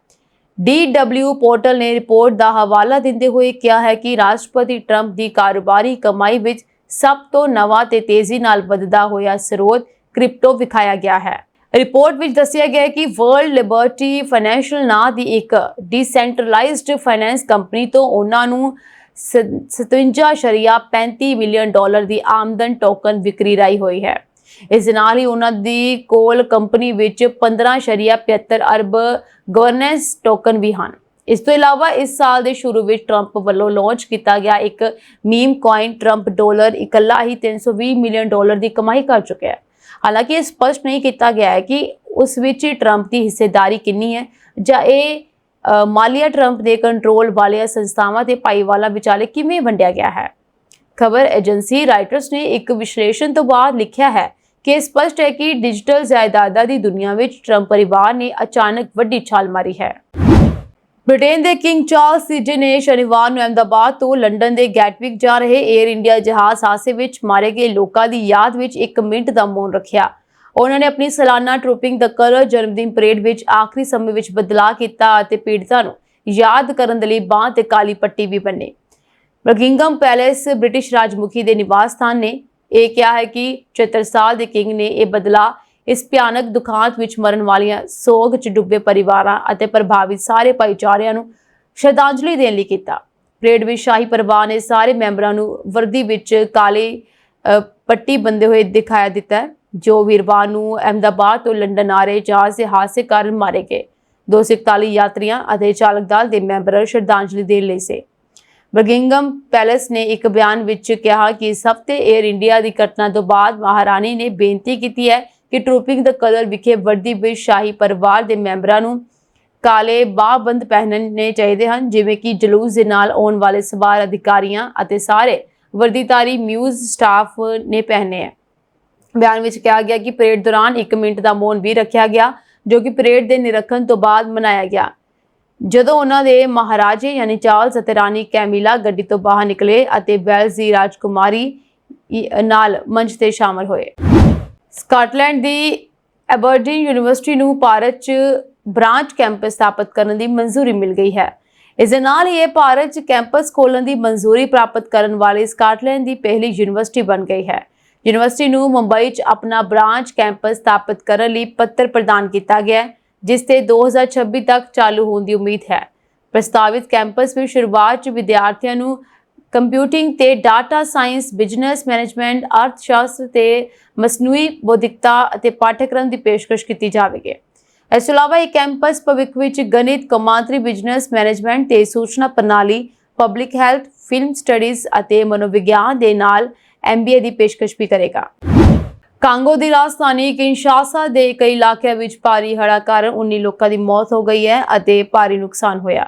DW ਪੋਰਟਲ ਨੇ ਰਿਪੋਰਟ ਦਾ ਹਵਾਲਾ ਦਿੰਦੇ ਹੋਏ ਕਿਹਾ ਹੈ ਕਿ ਰਾਸ਼ਟਰਪਤੀ ਟਰੰਪ ਦੀ ਕਾਰੋਬਾਰੀ ਕਮਾਈ ਵਿੱਚ ਸਭ ਤੋਂ ਨਵਾਂ ਤੇ ਤੇਜ਼ੀ ਨਾਲ ਵਧਦਾ ਹੋਇਆ ਸਰੋਤ ਕ੍ਰਿਪਟੋ ਵਿਖਾਇਆ ਗਿਆ ਹੈ। ਰਿਪੋਰਟ ਵਿੱਚ ਦੱਸਿਆ ਗਿਆ ਹੈ ਕਿ ਵਰਲਡ ਲਿਬਰਟੀ ਫਾਈਨੈਂਸ਼ੀਅਲ ਨਾਂ ਦੀ ਇੱਕ ਡੀਸੈਂਟਰਲਾਈਜ਼ਡ ਫਾਈਨੈਂਸ ਕੰਪਨੀ ਤੋਂ ਉਹਨਾਂ ਨੂੰ $57.35 ਮਿਲੀਅਨ ਦੀ ਆਮਦਨ ਟੋਕਨ ਵਿਕਰੀ ਰਾਹੀਂ ਹੋਈ ਹੈ। ਇਸ ਦੇ ਨਾਲ ਹੀ ਉਹਨਾਂ ਦੀ ਕੋਲ ਕੰਪਨੀ ਵਿੱਚ 15.75 ਅਰਬ ਗਵਰਨੈਂਸ ਟੋਕਨ ਵੀ ਹਨ। ਇਸ ਤੋਂ ਇਲਾਵਾ ਇਸ ਸਾਲ ਦੇ ਸ਼ੁਰੂ ਵਿੱਚ ਟਰੰਪ ਵੱਲੋਂ ਲਾਂਚ ਕੀਤਾ ਗਿਆ ਇੱਕ ਮੀਮ ਕੋਇਨ ਟਰੰਪ ਡਾਲਰ ਇਕੱਲਾ ਹੀ $320 ਮਿਲੀਅਨ ਦੀ ਕਮਾਈ ਕਰ ਚੁੱਕਿਆ ਹੈ। ਹਾਲਾਂਕਿ ਇਹ ਸਪਸ਼ਟ ਨਹੀਂ ਕੀਤਾ ਗਿਆ ਹੈ ਕਿ ਉਸ ਵਿੱਚ ਟਰੰਪ ਦੀ ਹਿੱਸੇਦਾਰੀ ਕਿੰਨੀ ਹੈ ਜਾਂ ਇਹ ਮਾਲੀਆ ਟਰੰਪ ਦੇ ਕੰਟਰੋਲ ਵਾਲੀਆਂ ਸੰਸਥਾਵਾਂ ਤੇ ਭਾਈਵਾਲਾਂ ਵਿਚਾਲੇ ਕਿਵੇਂ ਵੰਡਿਆ ਗਿਆ ਹੈ। ਖਬਰ ਏਜੰਸੀ ਰਾਇਟਰਸ ਨੇ ਇੱਕ ਵਿਸ਼ਲੇਸ਼ਣ ਤੋਂ ਬਾਅਦ ਲਿਖਿਆ ਹੈ ਕਿ ਇਹ ਸਪਸ਼ਟ ਹੈ ਕਿ ਡਿਜੀਟਲ ਜਾਇਦਾਦਾਂ ਦੀ ਦੁਨੀਆ ਵਿੱਚ ਟਰੰਪ ਪਰਿਵਾਰ ਨੇ ਅਚਾਨਕ ਵੱਡੀ ਛਾਲ ਮਾਰੀ ਹੈ। ਬ੍ਰਿਟੇਨ ਦੇ ਕਿੰਗ ਚਾਰਲਸ ਤੀਜੇ ਨੇ ਸ਼ਨੀਵਾਰ ਨੂੰ ਅਹਿਮਦਾਬਾਦ ਤੋਂ ਲੰਡਨ ਦੇ ਗੈਟਵਿਕ ਜਾ ਰਹੇ 에ਅਰ ਇੰਡੀਆ ਜਹਾਜ਼ ਹਾਦਸੇ ਵਿੱਚ ਮਾਰੇ ਗਏ ਲੋਕਾਂ ਦੀ ਯਾਦ ਵਿੱਚ 1 ਮਿੰਟ ਦਾ ਮੌਨ ਰੱਖਿਆ। ਉਹਨਾਂ ਨੇ ਆਪਣੀ ਸਾਲਾਨਾ ਟਰੂਪਿੰਗ ਦ ਕਲਰ ਜਨਮਦਿਨ ਪਰੇਡ ਵਿੱਚ ਆਖਰੀ ਸਮੇਂ ਵਿੱਚ ਬਦਲਾਅ ਕੀਤਾ ਅਤੇ ਪੀੜਤਾਂ ਨੂੰ ਯਾਦ ਕਰਨ ਦੇ ਲਈ ਬਾਂਹ ਤੇ ਕਾਲੀ ਪੱਟੀ ਵੀ ਬੰਨੀ। ਬਕਿੰਘਮ ਪੈਲੇਸ ਬ੍ਰਿਟਿਸ਼ ਰਾਜਮੁਖੀ ਦੇ ਨਿਵਾਸ ਸਥਾਨ ਨੇ ਇਹ ਕਿਹਾ ਹੈ ਕਿ 74 ਸਾਲ ਦੇ ਕਿੰਗ ਨੇ ਇਹ ਬਦਲਾਅ ਇਸ ਭਿਆਨਕ ਦੁਖਾਂਤ ਵਿੱਚ ਮਰਨ ਵਾਲੀਆਂ ਸੋਗ 'ਚ ਡੁੱਬੇ ਪਰਿਵਾਰਾਂ ਅਤੇ ਪ੍ਰਭਾਵਿਤ ਸਾਰੇ ਭਾਈਚਾਰਿਆਂ ਨੂੰ ਸ਼ਰਧਾਂਜਲੀ ਦੇਣ ਲਈ ਕੀਤਾ। ਪਰੇਡ ਵਿੱਚ ਸ਼ਾਹੀ ਪਰਿਵਾਰ ਨੇ ਸਾਰੇ ਮੈਂਬਰਾਂ ਨੂੰ ਵਰਦੀ ਵਿੱਚ ਕਾਲੀ ਪੱਟੀ ਬੰਦੇ ਹੋਏ ਦਿਖਾਇਆ ਦਿੱਤਾ ਹੈ, ਜੋ ਵੀਰਵਾਰ ਨੂੰ ਅਹਿਮਦਾਬਾਦ ਤੋਂ ਲੰਡਨ ਆ ਰਹੇ ਜਹਾਜ਼ ਦੇ ਹਾਦਸੇ ਕਾਰਨ ਮਾਰੇ ਗਏ 241 ਯਾਤਰੀਆਂ ਅਤੇ ਚਾਲਕ ਦਲ ਦੇ ਮੈਂਬਰਾਂ ਨੂੰ ਸ਼ਰਧਾਂਜਲੀ ਦੇਣ ਲਈ ਸੀ। ਬਕਿੰਘਮ ਪੈਲੇਸ ਨੇ ਇੱਕ ਬਿਆਨ ਵਿੱਚ ਕਿਹਾ ਕਿ ਇਸ ਹਫ਼ਤੇ 에ਅਰ ਇੰਡੀਆ ਦੀ ਘਟਨਾ ਤੋਂ ਬਾਅਦ ਮਹਾਰਾਣੀ ਨੇ ਬੇਨਤੀ ਕੀਤੀ ਹੈ ਕਿ ਟਰੂਪਿੰਗ ਦ ਕਲਰ ਵਿਖੇ ਵਰਦੀ ਵਿੱਚ ਸ਼ਾਹੀ ਪਰਿਵਾਰ ਦੇ ਮੈਂਬਰਾਂ ਨੂੰ ਕਾਲੇ ਬਾਹਬੰਦ ਪਹਿਨਣੇ ਚਾਹੀਦੇ ਹਨ, ਜਿਵੇਂ ਕਿ ਜਲੂਸ ਦੇ ਨਾਲ ਆਉਣ ਵਾਲੇ ਸਵਾਰ ਅਧਿਕਾਰੀਆਂ ਅਤੇ ਸਾਰੇ ਵਰਦੀਧਾਰੀ ਮਿਊਜ਼ ਸਟਾਫ ਨੇ ਪਹਿਨੇ ਹੈ। ਬਿਆਨ ਵਿੱਚ ਕਿਹਾ ਗਿਆ ਕਿ ਪਰੇਡ ਦੌਰਾਨ 1 ਮਿੰਟ ਦਾ ਮੌਨ ਵੀ ਰੱਖਿਆ ਗਿਆ, ਜੋ ਕਿ ਪਰੇਡ ਦੇ ਨਿਰੀਖਣ ਤੋਂ ਬਾਅਦ ਮਨਾਇਆ ਗਿਆ, ਜਦੋਂ ਉਹਨਾਂ ਦੇ ਮਹਾਰਾਜੇ ਯਾਨੀ ਚਾਰਲਸ ਅਤੇ ਰਾਣੀ ਕੈਮਿਲਾ ਗੱਡੀ ਤੋਂ ਬਾਹਰ ਨਿਕਲੇ ਅਤੇ ਵੈਲਜ਼ ਦੀ ਰਾਜਕੁਮਾਰੀ ਨਾਲ ਮੰਚ ਤੇ ਸ਼ਾਮਲ ਹੋਏ। ਸਕਾਟਲੈਂਡ ਦੀ ਐਬਰਡੀਨ ਯੂਨੀਵਰਸਿਟੀ ਨੂੰ ਭਾਰਤ 'ਚ ਬ੍ਰਾਂਚ ਕੈਂਪਸ ਸਥਾਪਿਤ ਕਰਨ ਦੀ ਮਨਜ਼ੂਰੀ ਮਿਲ ਗਈ ਹੈ। ਇਸ ਦੇ ਨਾਲ ਹੀ ਇਹ ਭਾਰਤ 'ਚ ਕੈਂਪਸ ਖੋਲ੍ਹਣ ਦੀ ਮਨਜ਼ੂਰੀ ਪ੍ਰਾਪਤ ਕਰਨ ਵਾਲੀ ਸਕਾਟਲੈਂਡ ਦੀ ਪਹਿਲੀ ਯੂਨੀਵਰਸਿਟੀ ਬਣ ਗਈ ਹੈ। ਯੂਨੀਵਰਸਿਟੀ ਨੂੰ ਮੁੰਬਈ 'ਚ ਆਪਣਾ ਬ੍ਰਾਂਚ ਕੈਂਪਸ ਸਥਾਪਿਤ ਕਰਨ ਲਈ ਪੱਤਰ ਪ੍ਰਦਾਨ ਕੀਤਾ ਗਿਆ ਹੈ, ਜਿਸ ਤੇ 2026 ਤੱਕ ਚਾਲੂ ਹੋਣ ਦੀ ਉਮੀਦ ਹੈ। ਪ੍ਰਸਤਾਵਿਤ ਕੈਂਪਸ ਵਿੱਚ ਸ਼ੁਰੂਆਤ 'ਚ ਵਿਦਿਆਰਥੀਆਂ ਨੂੰ ਕੰਪਿਊਟਿੰਗ ਤੇ ਡਾਟਾ ਸਾਇੰਸ, ਬਿਜ਼ਨਸ ਮੈਨੇਜਮੈਂਟ, ਅਰਥ ਸ਼ਾਸਤਰ ਤੇ ਮਸਨੂਈ ਬੌਧਿਕਤਾ ਅਤੇ ਪਾਠਕ੍ਰਮ ਦੀ ਪੇਸ਼ਕਸ਼ ਕੀਤੀ ਜਾਵੇਗੀ। ਇਸ ਤੋਂ ਇਲਾਵਾ ਇਹ ਕੈਂਪਸ ਭਵਿੱਖ ਵਿੱਚ ਗਣਿਤ, ਕੌਮਾਂਤਰੀ ਬਿਜ਼ਨਸ ਮੈਨੇਜਮੈਂਟ ਤੇ ਸੂਚਨਾ ਪ੍ਰਣਾਲੀ, ਪਬਲਿਕ ਹੈਲਥ, ਫਿਲਮ ਸਟੱਡੀਜ਼ ਅਤੇ ਮਨੋਵਿਗਿਆਨ ਦੇ ਨਾਲ MBA ਦੀ ਪੇਸ਼ਕਸ਼ ਵੀ ਕਰੇਗਾ। ਕਾਂਗੋ ਦੀ ਰਾਜਧਾਨੀ ਕਿਨਸ਼ਾਸਾ ਦੇ ਕਈ ਇਲਾਕਿਆਂ ਵਿੱਚ ਭਾਰੀ ਹੜ੍ਹਾਂ ਕਾਰਨ 19 ਲੋਕਾਂ ਦੀ ਮੌਤ ਹੋ ਗਈ ਹੈ ਅਤੇ ਭਾਰੀ ਨੁਕਸਾਨ ਹੋਇਆ।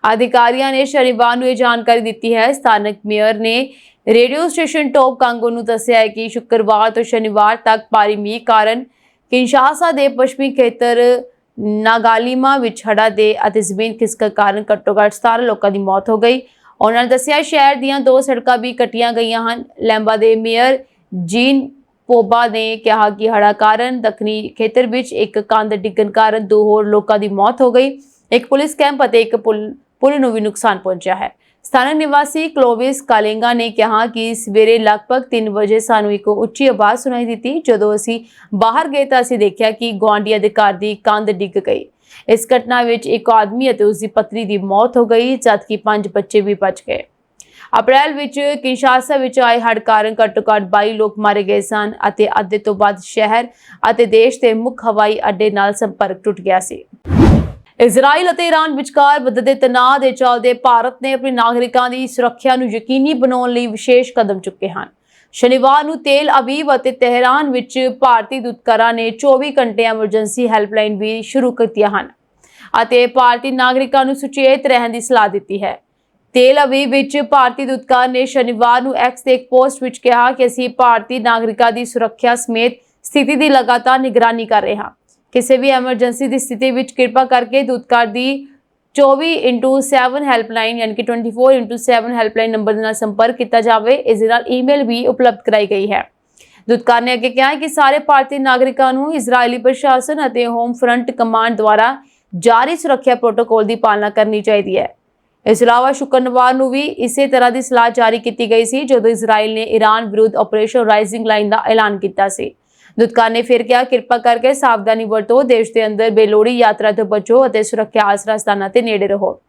ਅਧਿਕਾਰੀਆਂ ਨੇ ਸ਼ਨੀਵਾਰ ਨੂੰ ਇਹ ਜਾਣਕਾਰੀ ਦਿੱਤੀ ਹੈ। ਸਥਾਨਕ ਮੇਅਰ ਨੇ ਰੇਡੀਓ ਸਟੇਸ਼ਨ ਟੌਪ ਕਾਂਗੋ ਨੂੰ ਦੱਸਿਆ ਹੈ ਕਿ ਸ਼ੁੱਕਰਵਾਰ ਤੋਂ ਸ਼ਨੀਵਾਰ ਤੱਕ ਭਾਰੀ ਮੀਂਹ ਕਾਰਨ ਕਿਨਸ਼ਾਸਾ ਦੇ ਪੱਛਮੀ ਖੇਤਰ ਨਾਗਾਲੀਮਾ ਵਿੱਚ ਹੜ੍ਹਾਂ ਦੇ ਅਤੇ ਜ਼ਮੀਨ ਖਿਸਕਣ ਕਾਰਨ ਘੱਟੋ-ਘੱਟ 17 ਲੋਕਾਂ ਦੀ ਮੌਤ ਹੋ ਗਈ। ਉਹਨਾਂ ਨੇ ਦੱਸਿਆ ਸ਼ਹਿਰ ਦੀਆਂ 2 ਸੜਕਾਂ ਵੀ ਕੱਟੀਆਂ ਗਈਆਂ ਹਨ। ਲੈਂਬਾ ਦੇ ਮੇਅਰ ਜੀਨ ਪੋਬਾ ਨੇ ਕਿਹਾ ਕਿ ਹੜ੍ਹਾਂ ਕਾਰਨ ਦੱਖਣੀ ਖੇਤਰ ਵਿੱਚ ਇੱਕ ਕੰਧ ਡਿੱਗਣ ਕਾਰਨ 2 ਹੋਰ ਲੋਕਾਂ ਦੀ ਮੌਤ ਹੋ ਗਈ। ਇੱਕ ਪੁਲਿਸ ਕੈਂਪ ਅਤੇ ਇੱਕ ਪੁਲ ਨੂੰ ਵੀ ਨੁਕਸਾਨ ਪਹੁੰਚਿਆ ਹੈ। ਸਥਾਨਕ ਨਿਵਾਸੀ ਕਲੋਵਿਸ ਕਾਲੇਂਗਾ ਨੇ ਕਿਹਾ ਕਿ ਸਵੇਰੇ ਲਗਭਗ 3 ਵਜੇ ਸਾਨੂੰ ਇੱਕ ਉੱਚੀ ਆਵਾਜ਼ ਸੁਣਾਈ ਦਿੱਤੀ। ਜਦੋਂ ਅਸੀਂ ਬਾਹਰ ਗਏ ਤਾਂ ਅਸੀਂ ਦੇਖਿਆ ਕਿ ਗੁਆਂਢੀਆਂ ਦੇ ਘਰ ਦੀ ਕੰਧ ਡਿੱਗ ਗਈ। ਇਸ ਘਟਨਾ ਵਿੱਚ ਇੱਕ ਆਦਮੀ ਅਤੇ ਉਸ ਦੀ ਪਤਨੀ ਦੀ ਮੌਤ ਹੋ ਗਈ, ਜਦਕਿ 5 ਬੱਚੇ ਵੀ ਬਚ ਗਏ। ਅਪ੍ਰੈਲ ਵਿੱਚ ਕਿਨਸ਼ਾਸਾ ਵਿੱਚ ਆਏ ਹੜ੍ਹ ਕਾਰਨ ਘੱਟੋ-ਘੱਟ 22 ਲੋਕ ਮਾਰੇ ਗਏ ਸਨ ਅਤੇ ਅੱਧੇ ਤੋਂ ਵੱਧ ਸ਼ਹਿਰ ਅਤੇ ਦੇਸ਼ ਦੇ ਮੁੱਖ ਹਵਾਈ ਅੱਡੇ ਨਾਲ ਸੰਪਰਕ ਟੁੱਟ ਗਿਆ ਸੀ। ਇਜ਼ਰਾਈਲ ਅਤੇ ਈਰਾਨ ਵਿਚਕਾਰ ਵਧਦੇ ਤਣਾਅ ਦੇ ਚੱਲਦੇ ਭਾਰਤ ਨੇ ਆਪਣੇ ਨਾਗਰਿਕਾਂ ਦੀ ਸੁਰੱਖਿਆ ਨੂੰ ਯਕੀਨੀ ਬਣਾਉਣ ਲਈ ਵਿਸ਼ੇਸ਼ ਕਦਮ ਚੁੱਕੇ ਹਨ। ਸ਼ਨੀਵਾਰ ਨੂੰ ਤੇਲ ਅਵੀਵ ਅਤੇ ਤਹਿਰਾਨ ਵਿੱਚ ਭਾਰਤੀ ਦੂਤਘਰਾਂ ਨੇ 24 ਘੰਟੇ ਐਮਰਜੈਂਸੀ ਹੈਲਪਲਾਈਨ ਵੀ ਸ਼ੁਰੂ ਕੀਤੀਆਂ ਹਨ ਅਤੇ ਭਾਰਤੀ ਨਾਗਰਿਕਾਂ ਨੂੰ ਸੁਚੇਤ ਰਹਿਣ ਦੀ ਸਲਾਹ ਦਿੱਤੀ ਹੈ। ਤੇਲ ਅਵੀਵ ਵਿੱਚ ਭਾਰਤੀ ਦੂਤਘਰ ਨੇ ਸ਼ਨੀਵਾਰ ਨੂੰ ਐਕਸ ਤੇ ਇੱਕ ਪੋਸਟ ਵਿੱਚ ਕਿਹਾ ਕਿ ਅਸੀਂ ਭਾਰਤੀ ਨਾਗਰਿਕਾਂ ਦੀ ਸੁਰੱਖਿਆ ਸਮੇਤ ਸਥਿਤੀ ਦੀ ਲਗਾਤਾਰ ਨਿਗਰਾਨੀ ਕਰ ਰਹੇ ਹਾਂ। ਕਿਸੇ ਵੀ ਐਮਰਜੈਂਸੀ ਦੀ ਸਥਿਤੀ ਵਿੱਚ ਕਿਰਪਾ ਕਰਕੇ ਦੂਤਘਰ ਦੀ 24x7 ਹੈਲਪਲਾਈਨ ਯਾਨੀ ਕਿ 24x7 ਹੈਲਪਲਾਈਨ ਨੰਬਰ ਦੇ ਨਾਲ ਸੰਪਰਕ ਕੀਤਾ ਜਾਵੇ। ਇਸ ਦੇ ਨਾਲ ਈਮੇਲ ਵੀ ਉਪਲਬਧ ਕਰਾਈ ਗਈ ਹੈ। ਦੂਤਘਰ ਨੇ ਅੱਗੇ ਕਿਹਾ ਕਿ ਸਾਰੇ ਭਾਰਤੀ ਨਾਗਰਿਕਾਂ ਨੂੰ ਇਜ਼ਰਾਈਲੀ ਪ੍ਰਸ਼ਾਸਨ ਅਤੇ ਹੋਮ ਫਰੰਟ ਕਮਾਂਡ ਦੁਆਰਾ ਜਾਰੀ ਸੁਰੱਖਿਆ ਪ੍ਰੋਟੋਕਾਲ ਦੀ ਪਾਲਣਾ ਕਰਨੀ ਚਾਹੀਦੀ ਹੈ। ਇਸ ਤੋਂ ਇਲਾਵਾ ਸ਼ੁੱਕਰਵਾਰ ਨੂੰ ਵੀ ਇਸੇ ਤਰ੍ਹਾਂ ਦੀ ਸਲਾਹ ਜਾਰੀ ਕੀਤੀ ਗਈ ਸੀ ਜਦੋਂ ਇਜ਼ਰਾਈਲ ਨੇ ਈਰਾਨ ਵਿਰੁੱਧ ਆਪਰੇਸ਼ਨ ਰਾਈਜ਼ਿੰਗ ਲਾਈਨ ਦਾ ਐਲਾਨ ਕੀਤਾ ਸੀ। ਦੂਤਘਰ ਨੇ ਫਿਰ ਕਿਹਾ ਕਿਰਪਾ ਕਰਕੇ ਸਾਵਧਾਨੀ ਵਰਤੋ, ਦੇਸ਼ ਦੇ ਅੰਦਰ ਬੇਲੋੜੀ ਯਾਤਰਾ ਤੋਂ ਬਚੋ ਅਤੇ ਸੁਰੱਖਿਆ ਆਸਰਾ ਸਥਾਨਾਂ ਤੇ ਨੇੜੇ ਰਹੋ।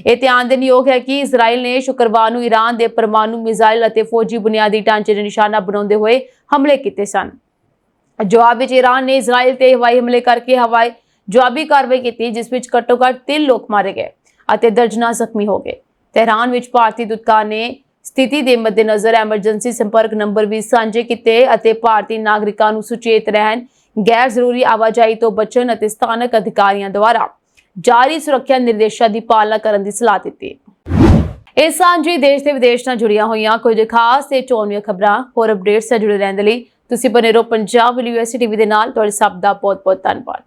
ਇਹ ਧਿਆਨ ਦੇਣ ਯੋਗ ਹੈ ਕਿ ਇਜ਼ਰਾਈਲ ਨੇ ਸ਼ੁੱਕਰਵਾਰ ਨੂੰ ਈਰਾਨ ਦੇ ਪਰਮਾਣੂ ਮਿਜ਼ਾਈਲ ਅਤੇ ਫੌਜੀ ਬੁਨਿਆਦੀ ਢਾਂਚੇ ਨੂੰ ਨਿਸ਼ਾਨਾ ਬਣਾਉਂਦੇ ਹੋਏ ਹਮਲੇ ਕੀਤੇ ਸਨ। ਜਵਾਬ ਵਿੱਚ ਈਰਾਨ ਨੇ ਇਜ਼ਰਾਈਲ ਤੇ ਹਵਾਈ ਹਮਲੇ ਕਰਕੇ ਹਵਾਈ ਜਵਾਬੀ ਕਾਰਵਾਈ ਕੀਤੀ, ਜਿਸ ਵਿੱਚ ਘੱਟੋ-ਘੱਟ 3 ਲੋਕ ਮਾਰੇ ਗਏ ਅਤੇ ਦਰਜਨਾਂ ਜ਼ਖਮੀ ਹੋ ਗਏ। ਤਹਿਰਾਨ ਵਿੱਚ ਭਾਰਤੀ ਦੂਤਘਰ ਨੇ ਸਥਿਤੀ ਦੇ ਮੱਦੇਨਜ਼ਰ ਐਮਰਜੈਂਸੀ ਸੰਪਰਕ ਨੰਬਰ ਵੀ ਸਾਂਝੇ ਕੀਤੇ ਅਤੇ ਭਾਰਤੀ ਨਾਗਰਿਕਾਂ ਨੂੰ ਸੁਚੇਤ ਰਹਿਣ, ਗੈਰ ਜ਼ਰੂਰੀ ਆਵਾਜਾਈ ਤੋਂ ਬਚਣ ਅਤੇ ਸਥਾਨਕ ਅਧਿਕਾਰੀਆਂ ਦੁਆਰਾ ਜਾਰੀ ਸੁਰੱਖਿਆ ਨਿਰਦੇਸ਼ਾਂ ਦੀ ਪਾਲਣਾ ਕਰਨ ਦੀ ਸਲਾਹ ਦਿੱਤੀ। ਇਹ ਸਾਂਝੀ ਦੇਸ਼ ਤੇ ਵਿਦੇਸ਼ ਨਾਲ ਜੁੜੀਆਂ ਹੋਈਆਂ ਕੁਝ ਖਾਸ ਤੇ ਚੋਣਵੀਆਂ ਖਬਰਾਂ ਹੋਰ ਅਪਡੇਟਸ ਨਾਲ ਜੁੜੇ ਰਹਿਣ ਦੇ ਲਈ ਤੁਸੀਂ ਬਣੇ ਰਹੋ ਪੰਜਾਬ USA TV ਦੇ ਨਾਲ। ਤੁਹਾਡੇ ਸਭ ਦਾ ਬਹੁਤ-ਬਹੁਤ ਧੰਨਵਾਦ।